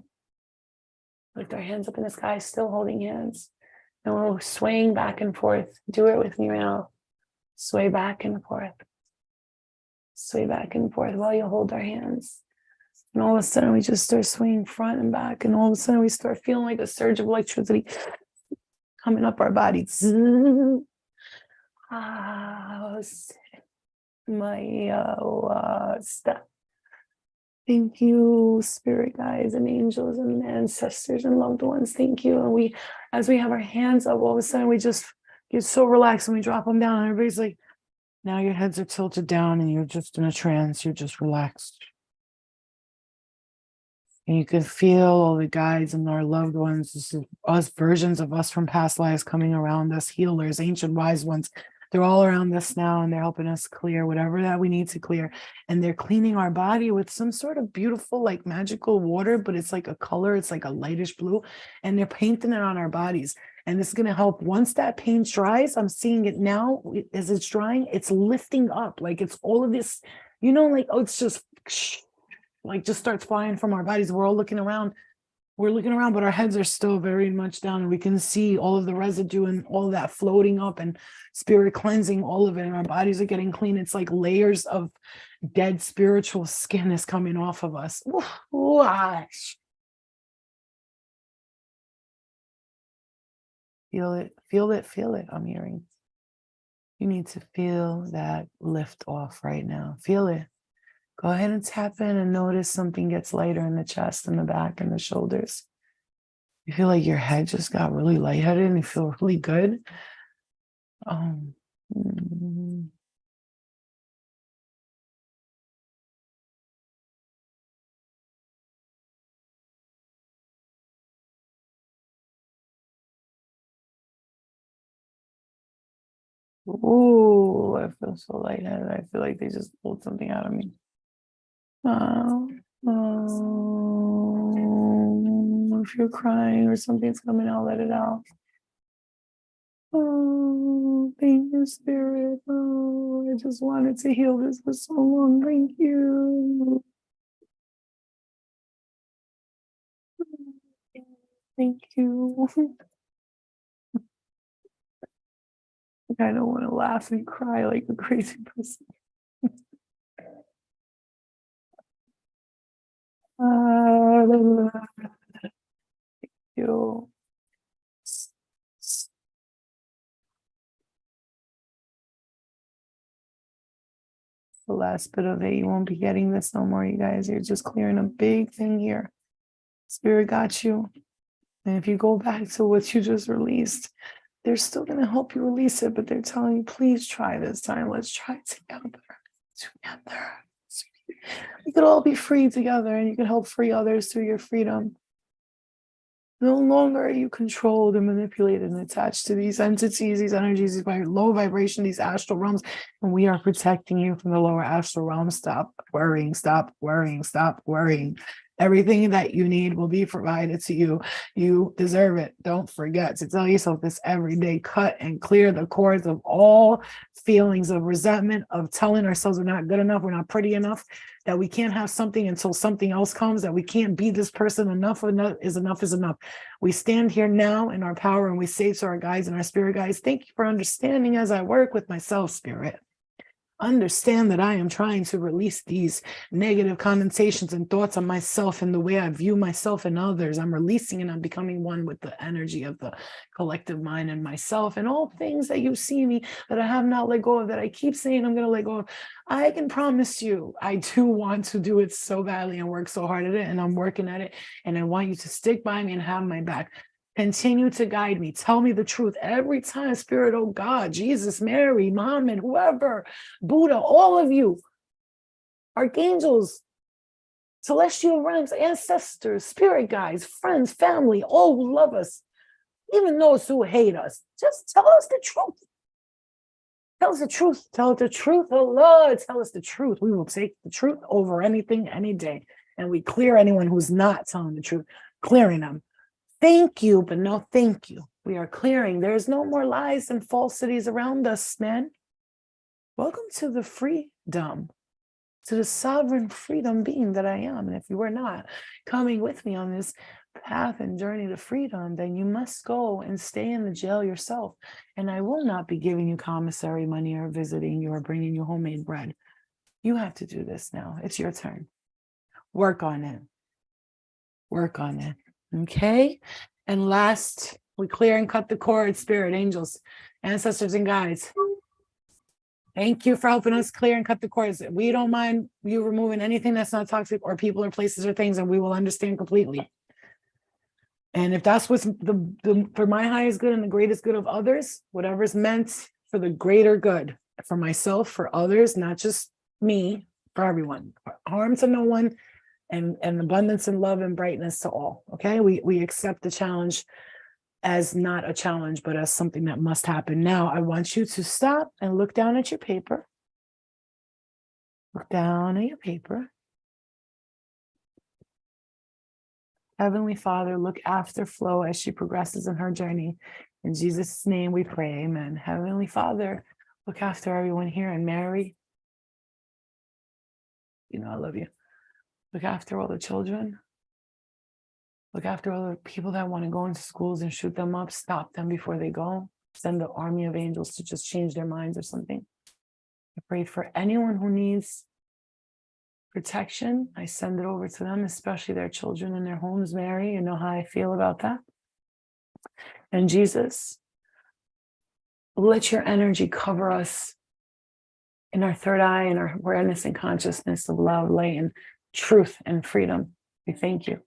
Lift our hands up in the sky, still holding hands. And we're swaying back and forth. Do it with me now. Sway back and forth. Sway back and forth while you hold our hands. And all of a sudden, we just start swaying front and back. And all of a sudden, we start feeling like a surge of electricity coming up our body. Thank you, spirit guides and angels and ancestors and loved ones. Thank you. And as we have our hands up, all of a sudden we just get so relaxed and we drop them down. And everybody's like, now your heads are tilted down and you're just in a trance. You're just relaxed. And you can feel all the guides and our loved ones, this is us, versions of us from past lives coming around us, healers, ancient wise ones. They're all around us now and they're helping us clear whatever that we need to clear. And they're cleaning our body with some sort of beautiful, like magical water, but it's like a color, it's like a lightish blue. And they're painting it on our bodies. And this is going to help. Once that paint dries, I'm seeing it now as it's drying, it's lifting up. Like it's all of this, like, oh, it's just like just starts flying from our bodies. We're all looking around. We're looking around, but our heads are still very much down. And we can see all of the residue and all of that floating up and spirit cleansing all of it. And our bodies are getting clean. It's like layers of dead spiritual skin is coming off of us. Feel it, feel it, feel it. I'm hearing. You need to feel that lift off right now. Feel it. Go ahead and tap in and notice something gets lighter in the chest and the back and the shoulders. You feel like your head just got really lightheaded and you feel really good. Ooh, I feel so lightheaded. I feel like they just pulled something out of me. If you're crying or something's coming out, let it out. Oh, thank you, Spirit. Oh, I just wanted to heal this for so long. Thank you. Thank you. I don't want to laugh and cry like a crazy person. Thank you. The last bit of it, you won't be getting this no more, you guys. You're just clearing a big thing here. Spirit got you. And if you go back to what you just released, they're still going to help you release it, but they're telling you, please try this time. Let's try it together. Together. We could all be free together and you can help free others through your freedom. No longer are you controlled and manipulated and attached to these entities, these energies, these low vibration, these astral realms, and we are protecting you from the lower astral realms. Stop worrying, stop worrying, stop worrying. Everything that you need will be provided to you. You deserve it. Don't forget to tell yourself this every day. Cut and clear the cords of all feelings of resentment, of telling ourselves we're not good enough, we're not pretty enough, that we can't have something until something else comes, that we can't be this person. Enough is enough. We stand here now in our power and we say to our guides and our spirit guides, thank you for understanding as I work with myself, Spirit. Understand that I am trying to release these negative connotations and thoughts on myself and the way I view myself and others. I'm releasing and I'm becoming one with the energy of the collective mind and myself and all things that you see me that I have not let go of, that I keep saying I'm going to let go of. I can promise you, I do want to do it so badly and work so hard at it, and I'm working at it, and I want you to stick by me and have my back. Continue to guide me. Tell me the truth every time, Spirit, oh God, Jesus, Mary, Mom, and whoever, Buddha, all of you, archangels, celestial realms, ancestors, spirit guides, friends, family, all who love us, even those who hate us. Just tell us the truth. Tell us the truth. Tell us the truth, oh Lord. Tell us the truth. We will take the truth over anything, any day. And we clear anyone who's not telling the truth, clearing them. Thank you, but no thank you. We are clearing. There's no more lies and falsities around us, man. Welcome to the freedom, to the sovereign freedom being that I am. And if you are not coming with me on this path and journey to freedom, then you must go and stay in the jail yourself. And I will not be giving you commissary money or visiting you or bringing you homemade bread. You have to do this now. It's your turn. Work on it. Work on it. Okay. And last, we clear and cut the cord, spirit, angels, ancestors, and guides. Thank you for helping us clear and cut the cords. We don't mind you removing anything that's not toxic or people or places or things, and we will understand completely. And if that's what's for my highest good and the greatest good of others, whatever's meant for the greater good, for myself, for others, not just me, for everyone, harm to no one, and abundance and love and brightness to all. Okay, we accept the challenge as not a challenge, but as something that must happen. Now, I want you to stop and look down at your paper. Look down at your paper. Heavenly Father, look after Flo as she progresses in her journey. In Jesus' name we pray, amen. Heavenly Father, look after everyone here. And Mary, you know I love you. Look after all the children. Look after all the people that want to go into schools and shoot them up. Stop them before they go. Send the army of angels to just change their minds or something. I pray for anyone who needs protection. I send it over to them, especially their children in their homes. Mary, you know how I feel about that. And Jesus, let your energy cover us in our third eye and our awareness and consciousness of love, light, and truth and freedom. We thank you.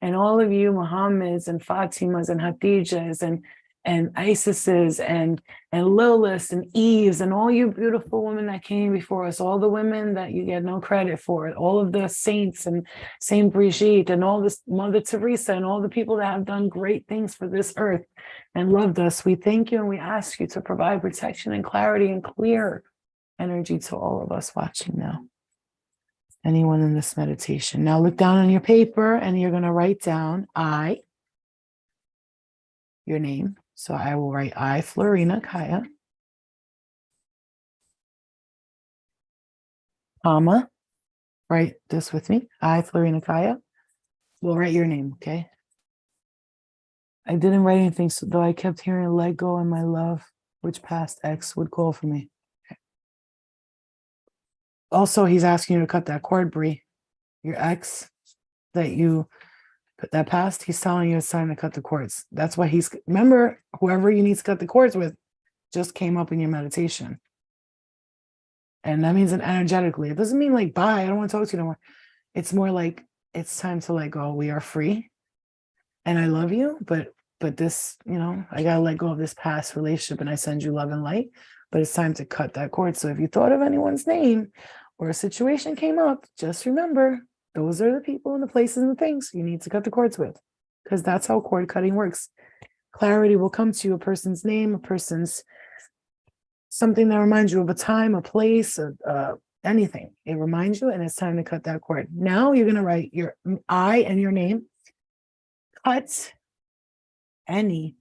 And all of you, Muhammad's and Fatima's and Hadijah's and Isis's and Lilith's and Eve's and all you beautiful women that came before us, all the women that you get no credit for, all of the saints and Saint Brigitte and all this Mother Teresa and all the people that have done great things for this earth and loved us. We thank you and we ask you to provide protection and clarity and clear energy to all of us watching now. Anyone in this meditation. Now look down on your paper and you're going to write down your name. So I will write I, Florina Kaya, comma, write this with me. I, Florina Kaya, will write your name, okay? I didn't write anything, so though I kept hearing let go and my love, which past ex would call for me. Okay. Also, he's asking you to cut that cord, Bree. Your ex that passed, he's telling you it's time to cut the cords. That's why remember, whoever you need to cut the cords with just came up in your meditation. And that means energetically. It doesn't mean like, bye, I don't want to talk to you no more. It's more like, it's time to let go. We are free. And I love you, but this, I got to let go of this past relationship and I send you love and light. But it's time to cut that cord. So if you thought of anyone's name or a situation came up, just remember, those are the people and the places and the things you need to cut the cords with, because that's how cord cutting works. Clarity will come to you, a person's name, a person's something that reminds you of a time, a place, anything. It reminds you, and it's time to cut that cord. Now you're going to write your I and your name. Cut any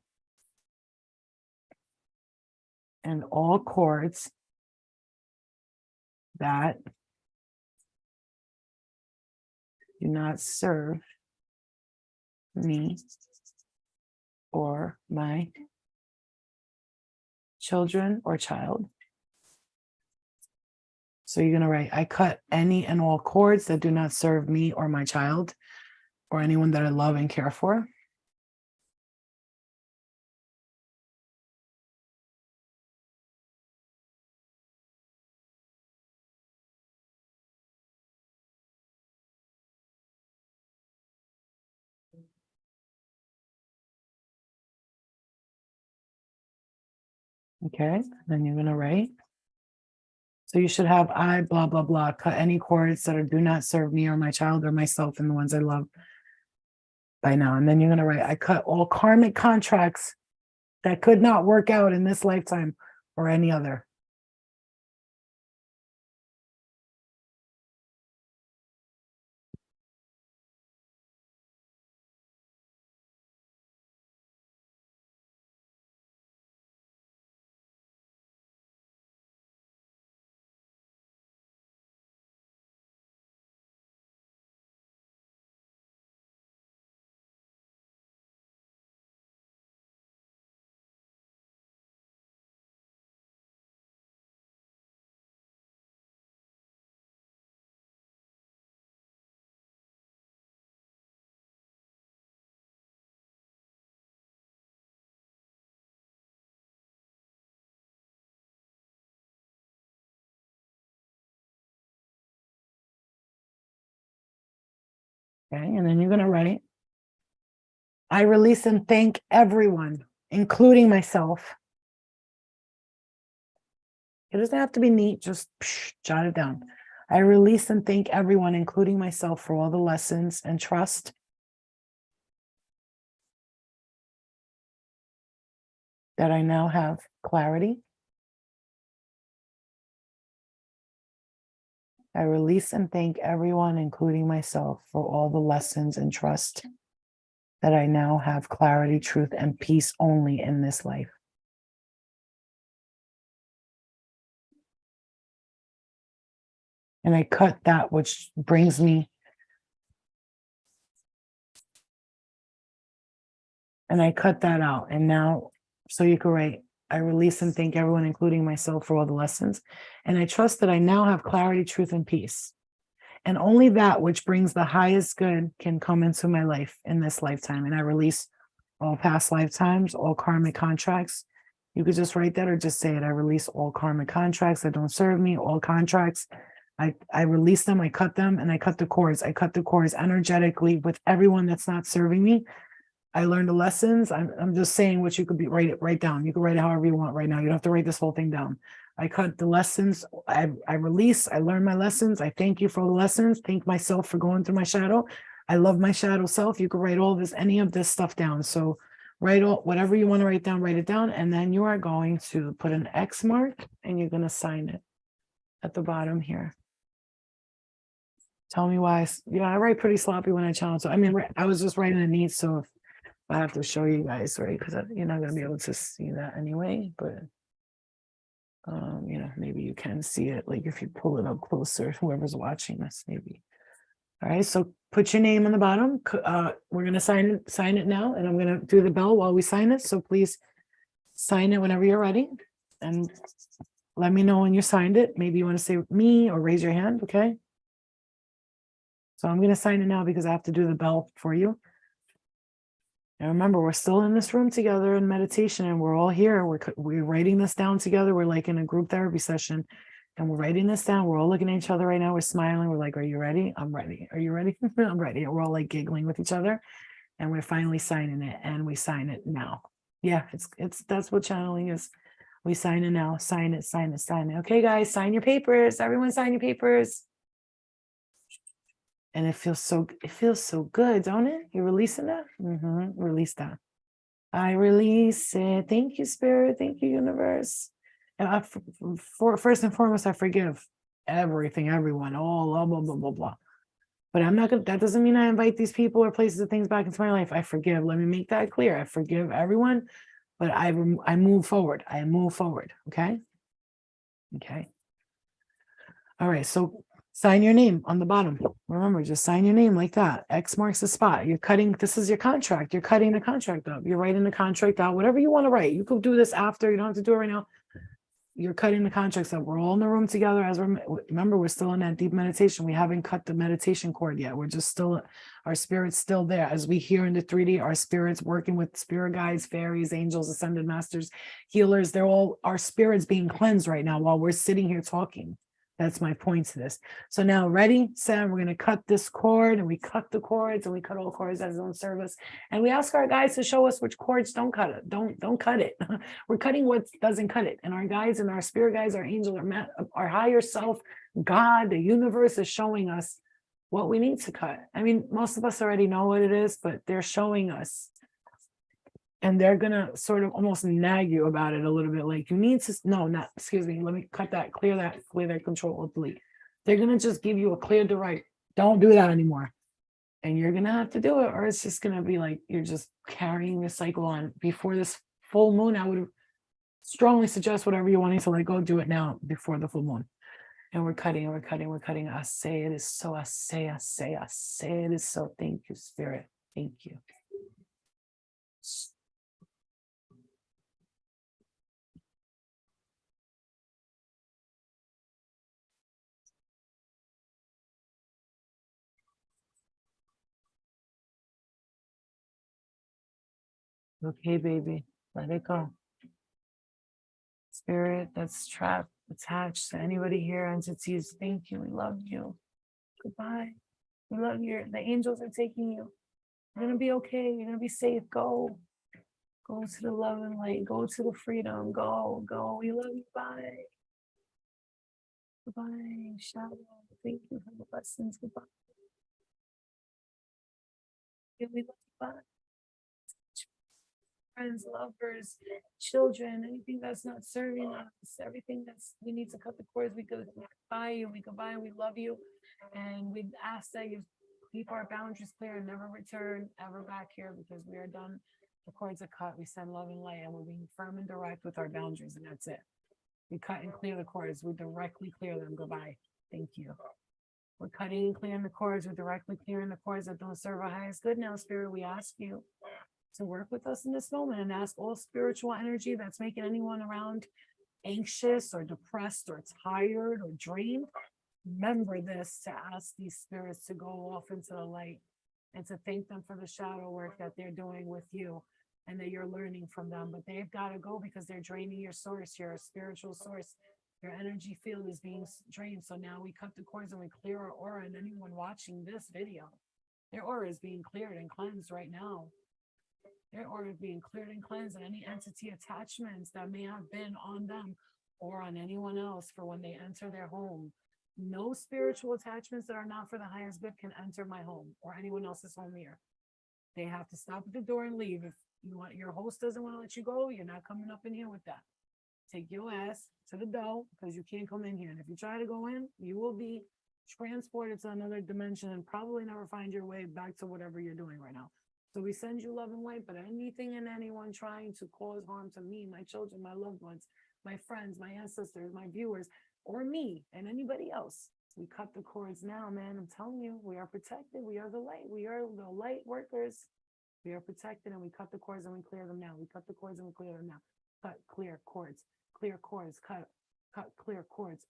and all cords that do not serve me or my children or child. So you're going to write, I cut any and all cords that do not serve me or my child or anyone that I love and care for. Okay, then you're going to write. So you should have I, blah, blah, blah, cut any cords that do not serve me or my child or myself and the ones I love by now. And then you're going to write, I cut all karmic contracts that could not work out in this lifetime or any other. Okay, and then you're going to write, I release and thank everyone, including myself. It doesn't have to be neat, just jot it down. I release and thank everyone, including myself, for all the lessons and trust that I now have clarity. I release and thank everyone, including myself, for all the lessons and trust that I now have clarity, truth, and peace only in this life. And I cut that which brings me, and I cut that out. And now, so you can write, I release and thank everyone, including myself, for all the lessons. And I trust that I now have clarity, truth, and peace. And only that which brings the highest good can come into my life in this lifetime. And I release all past lifetimes, all karmic contracts. You could just write that or just say it. I release all karmic contracts that don't serve me, all contracts. I release them, I cut them, and I cut the cords. I cut the cords energetically with everyone that's not serving me. I learned the lessons. I'm just saying what you could be write down. You can write it however you want right now. You don't have to write this whole thing down. I cut the lessons. I release. I learn my lessons. I thank you for all the lessons. Thank myself for going through my shadow. I love my shadow self. You could write all this, any of this stuff down. So write all whatever you want to write down, write it down. And then you are going to put an X mark and you're going to sign it at the bottom here. Tell me why. I write pretty sloppy when I challenge. So I mean, I was just writing a neat. So if I have to show you guys, right? Because you're not going to be able to see that anyway. But maybe you can see it. Like if you pull it up closer, whoever's watching this, maybe. All right. So put your name on the bottom. We're going to sign it now, and I'm going to do the bell while we sign it. So please sign it whenever you're ready, and let me know when you signed it. Maybe you want to say me or raise your hand. Okay. So I'm going to sign it now because I have to do the bell for you. And remember, we're still in this room together in meditation, and we're all here. We're writing this down together. We're like in a group therapy session, and we're writing this down. We're all looking at each other right now. We're smiling. We're like, "Are you ready? I'm ready. Are you ready? I'm ready." And we're all like giggling with each other, and we're finally signing it. And we sign it now. Yeah, it's that's what channeling is. We sign it now. Sign it. Sign it. Sign it. Okay, guys, sign your papers. Everyone, sign your papers. And it feels so good, don't it? You're releasing that? Release that. I release it. Thank you, Spirit. Thank you, universe. And first and foremost, I forgive everything, everyone, all blah, blah, blah, blah, blah. But I'm not going to, that doesn't mean I invite these people or places or things back into my life. I forgive. Let me make that clear. I forgive everyone, but I move forward. I move forward. Okay. Okay. All right. So sign your name on the bottom. Remember, just sign your name like that. X marks the spot. You're cutting, this is your contract. You're cutting the contract up. You're writing the contract out, whatever you want to write. You could do this after. You don't have to do it right now. You're cutting the contracts up. We're all in the room together. Remember, we're still in that deep meditation. We haven't cut the meditation cord yet. We're just still, our spirit's still there. As we hear in the 3D, our spirit's working with spirit guides, fairies, angels, ascended masters, healers. They're all, our spirit's being cleansed right now while we're sitting here talking. That's my point to this. So now, ready, Sam, we're going to cut this cord, and we cut the cords, and we cut all cords that don't serve us. And we ask our guides to show us which cords don't cut it. Don't cut it. We're cutting what doesn't cut it. And our guides and our spirit guides, our angels, our higher self, God, the universe is showing us what we need to cut. I mean, most of us already know what it is, but they're showing us. And they're going to sort of almost nag you about it a little bit. Like, you need to, no, not, excuse me, let me cut that, clear that, control, or delete. They're going to just give you a clear to write. Don't do that anymore. And you're going to have to do it, or it's just going to be like, you're just carrying the cycle on. Before this full moon, I would strongly suggest whatever you're wanting to let go, do it now before the full moon. And we're cutting, and we're cutting, we're cutting. I say it is so, I say it is so. Thank you, Spirit. Thank you. Okay, baby, let it go. Spirit that's trapped, attached to anybody here, entities, thank you, we love you. Goodbye. We love you. The angels are taking you. You're going to be okay. You're going to be safe. Go. Go to the love and light. Go to the freedom. Go. We love you. Bye. Goodbye. Shadow. Thank you for the blessings. Goodbye. We love you. Bye. Friends, lovers, children, anything that's not serving us, everything we need to cut the cords. We go by you, we love you, and we ask that you keep our boundaries clear and never return ever back here, because we are done. The cords are cut. We send love and light, and we're being firm and direct with our boundaries, and that's it. We cut and clear the cords. We directly clear them. Goodbye. Thank you. We're cutting and clearing the cords. We're directly clearing the cords that don't serve our highest good. Now, Spirit, we ask you to work with us in this moment and ask all spiritual energy that's making anyone around anxious or depressed or tired or drained. Remember this, to ask these spirits to go off into the light and to thank them for the shadow work that they're doing with you and that you're learning from them. But they've got to go because they're draining your source, your spiritual source. Your energy field is being drained. So now we cut the cords and we clear our aura, and anyone watching this video, their aura is being cleared and cleansed right now. Their aura is being cleared and cleansed, and any entity attachments that may have been on them or on anyone else for when they enter their home. No spiritual attachments that are not for the highest good can enter my home or anyone else's home here. They have to stop at the door and leave. If your host doesn't want to let you go, you're not coming up in here with that. Take your ass to the door, because you can't come in here. And if you try to go in, you will be transported to another dimension and probably never find your way back to whatever you're doing right now. So we send you love and light, but anything and anyone trying to cause harm to me, my children, my loved ones, my friends, my ancestors, my viewers, or me and anybody else, we cut the cords now, man. I'm telling you, we are protected. We are the light. We are the light workers. We are protected, and we cut the cords and we clear them now. We cut the cords and we clear them now. Cut, clear cords, cut, clear cords,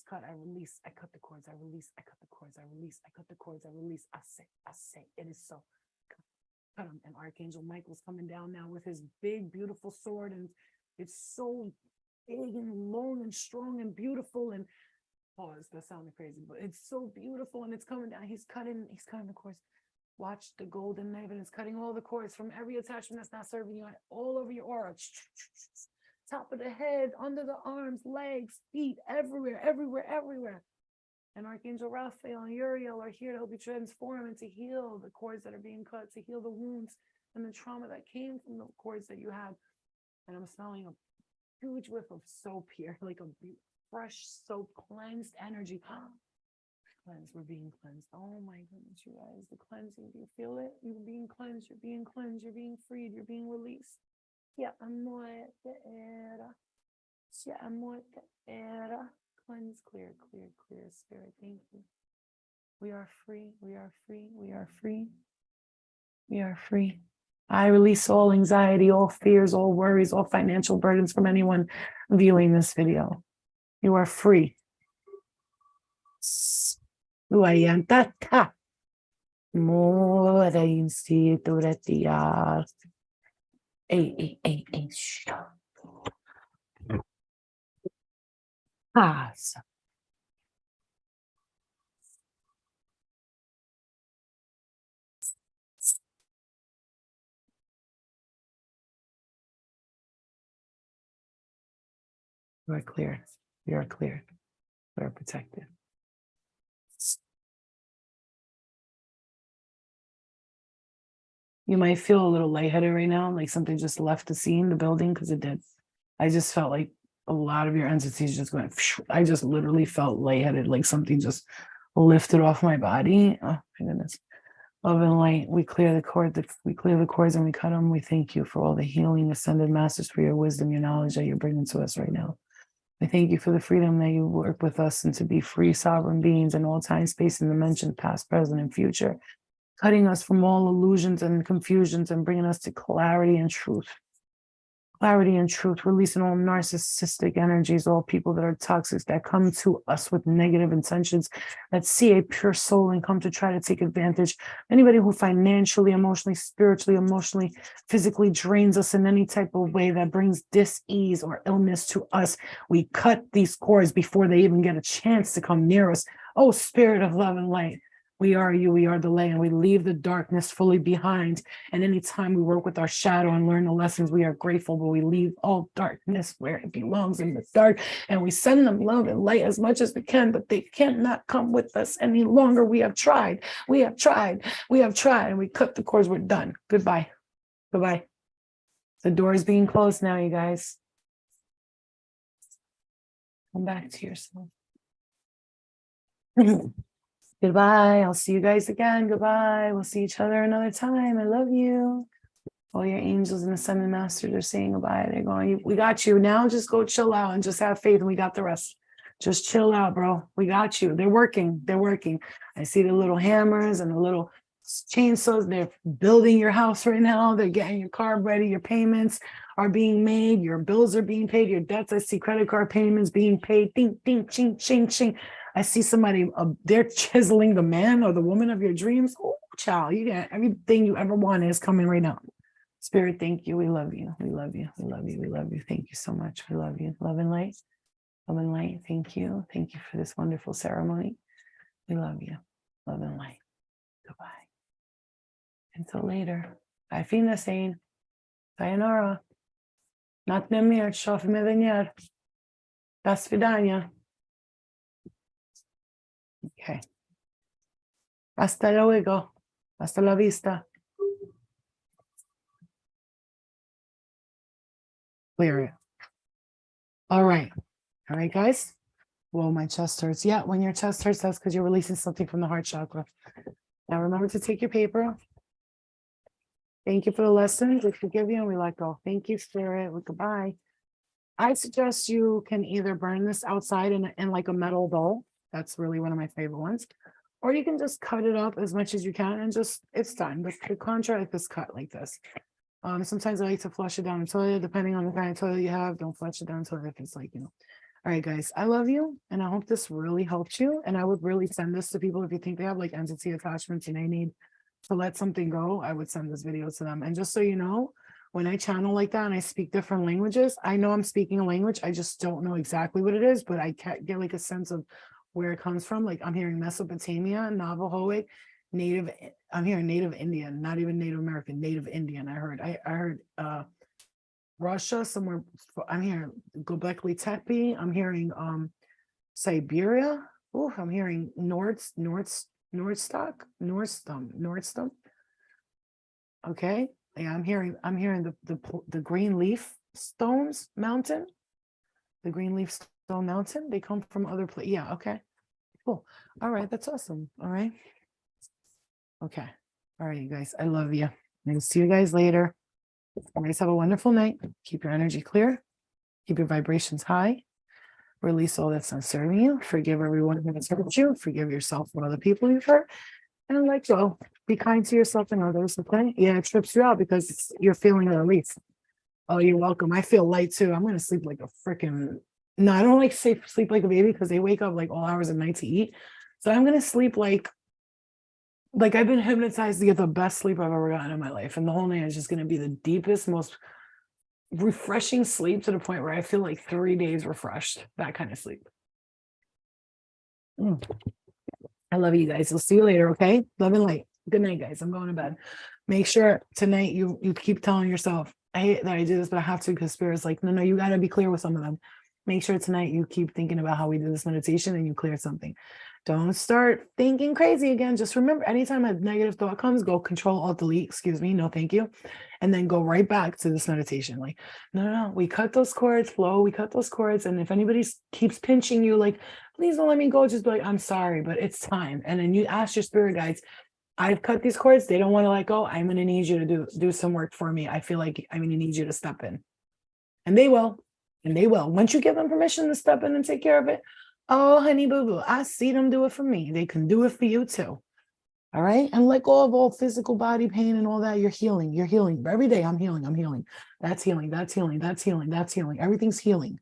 cut. I release, I cut the cords, I release, I cut the cords, I release, I cut the cords, I release. I say, it is so. Cut them. And Archangel Michael's coming down now with his big, beautiful sword, and it's so big and long and strong and beautiful. And pause, that sounded crazy, but it's so beautiful, and it's coming down. He's cutting the cords. Watch the golden knife, and it's cutting all the cords from every attachment that's not serving you, all over your aura. Top of the head, under the arms, legs, feet, everywhere. And Archangel Raphael and Uriel are here to help you transform and to heal the cords that are being cut, to heal the wounds and the trauma that came from the cords that you had. And I'm smelling a huge whiff of soap here, like a fresh soap, cleansed energy. Cleansed, we're being cleansed. Oh my goodness, you guys, the cleansing, do you feel it? You're being cleansed, you're being cleansed, you're being freed, you're being released. Ya amor te era. Ya amor te era. Cleanse, clear, Spirit. Thank you. We are free. We are free. We are free. We are free. I release all anxiety, all fears, all worries, all financial burdens from anyone viewing this video. You are free. Uayantata. Mora instituratia. Ay. Paz. You are clear. You are clear. We are protected. You might feel a little lightheaded right now, like something just left the scene, the building, because it did. I just felt like a lot of your entities just went. I just literally felt lightheaded, like something just lifted off my body. Oh my goodness. Love and light. We clear the cords and we cut them. We thank you for all the healing, ascended masters, for your wisdom, your knowledge that you're bringing to us right now. I thank you for the freedom that you work with us and to be free, sovereign beings in all time, space, and dimension, past, present, and future, cutting us from all illusions and confusions and bringing us to clarity and truth. Clarity and truth, releasing all narcissistic energies, all people that are toxic, that come to us with negative intentions, that see a pure soul and come to try to take advantage. Anybody who financially, emotionally, spiritually, physically drains us in any type of way that brings dis-ease or illness to us, we cut these cords before they even get a chance to come near us. Oh, Spirit of love and light, We are you, we are the light, and we leave the darkness fully behind. And anytime we work with our shadow and learn the lessons, we are grateful, but we leave all darkness where it belongs, in the dark, and we send them love and light as much as we can, but they cannot come with us any longer. We have tried, we have tried, we have tried, and we cut the cords. We're done. Goodbye. Goodbye. The door is being closed now, you guys. Come back to yourself. Goodbye. I'll see you guys again. Goodbye. We'll see each other another time. I love you. All your angels and ascended masters are saying goodbye. They're going, we got you. Now just go chill out and just have faith, and we got the rest. Just chill out, bro. We got you. They're working. They're working. I see the little hammers and the little chainsaws. They're building your house right now. They're getting your car ready. Your payments are being made. Your bills are being paid. Your debts. I see credit card payments being paid. Ding, ding, ching, ching, ching. I see somebody, they're chiseling the man or the woman of your dreams. Oh, child, you got everything you ever wanted is coming right now. Spirit, thank you. We love you. We love you. We love you. We love you. Thank you so much. We love you. Love and light. Love and light. Thank you. Thank you for this wonderful ceremony. We love you. Love and light. Goodbye. Until later. Bye, Fina saying. Sayonara. Not nemir. Shofi mevenyer. Das vidanya. Okay. Hasta luego. Hasta la vista. Clear it. All right. All right, guys. Whoa, my chest hurts. Yeah, when your chest hurts, that's because you're releasing something from the heart chakra. Now remember to take your paper. Thank you for the lessons. We forgive you and we let go. Thank you, Spirit. Goodbye. I suggest you can either burn this outside in like a metal bowl. That's really one of my favorite ones. Or you can just cut it up as much as you can and just, it's done. The contract is cut like this. Sometimes I like to flush it down the toilet, depending on the kind of toilet you have. Don't flush it down the toilet if it's like, All right, guys, I love you. And I hope this really helped you. And I would really send this to people if you think they have like entity attachments and they need to let something go. I would send this video to them. And just so you know, when I channel like that and I speak different languages, I know I'm speaking a language. I just don't know exactly what it is, but I can't get like a sense of where it comes from. Like I'm hearing Mesopotamia, Navajoic, Native, I'm hearing Native Indian, not even Native American, Native Indian. I heard Russia somewhere. I'm hearing Göbekli Tepe. I'm hearing Siberia. Oh, I'm hearing Nordstum. Okay. Yeah, I'm hearing the green leaf stones mountain. The green leaf stone mountain. They come from other places. Yeah, okay. Cool. All right, that's awesome. All right. Okay. All right, you guys. I love you. I'll see you guys later. You guys have a wonderful night. Keep your energy clear. Keep your vibrations high. Release all that's not serving you. Forgive everyone who has hurt you. Forgive yourself and other people you've hurt. And let go. Be kind to yourself and others, okay? Yeah, it trips you out because you're feeling a release. Oh, you're welcome. I feel light too. I'm going to sleep like a freaking... No, I don't like to say sleep like a baby because they wake up like all hours of night to eat. So I'm going to sleep like I've been hypnotized to get the best sleep I've ever gotten in my life. And the whole night is just going to be the deepest, most refreshing sleep to the point where I feel like 3 days refreshed. That kind of sleep. I love you guys. I'll see you later, okay? Love and light. Good night, guys. I'm going to bed. Make sure tonight you keep telling yourself, I hate that I do this, but I have to because Spirit's like, no, you got to be clear with some of them. Make sure tonight you keep thinking about how we did this meditation and you clear something. Don't start thinking crazy again. Just remember, anytime a negative thought comes, go Control Alt Delete, excuse me, no thank you. And then go right back to this meditation. Like, no, we cut those cords, Flo, we cut those cords. And if anybody keeps pinching you, like, please don't let me go, just be like, I'm sorry, but it's time. And then you ask your spirit guides, I've cut these cords, they don't want to let go. I'm going to need you to do some work for me. I feel like I'm going to need you to step in. And they will. And they will. Once you give them permission to step in and take care of it, oh, honey boo boo, I see them do it for me. They can do it for you too. All right. And let go of all physical body pain and all that. You're healing. You're healing. Every day I'm healing. I'm healing. That's healing. That's healing. That's healing. That's healing. Everything's healing.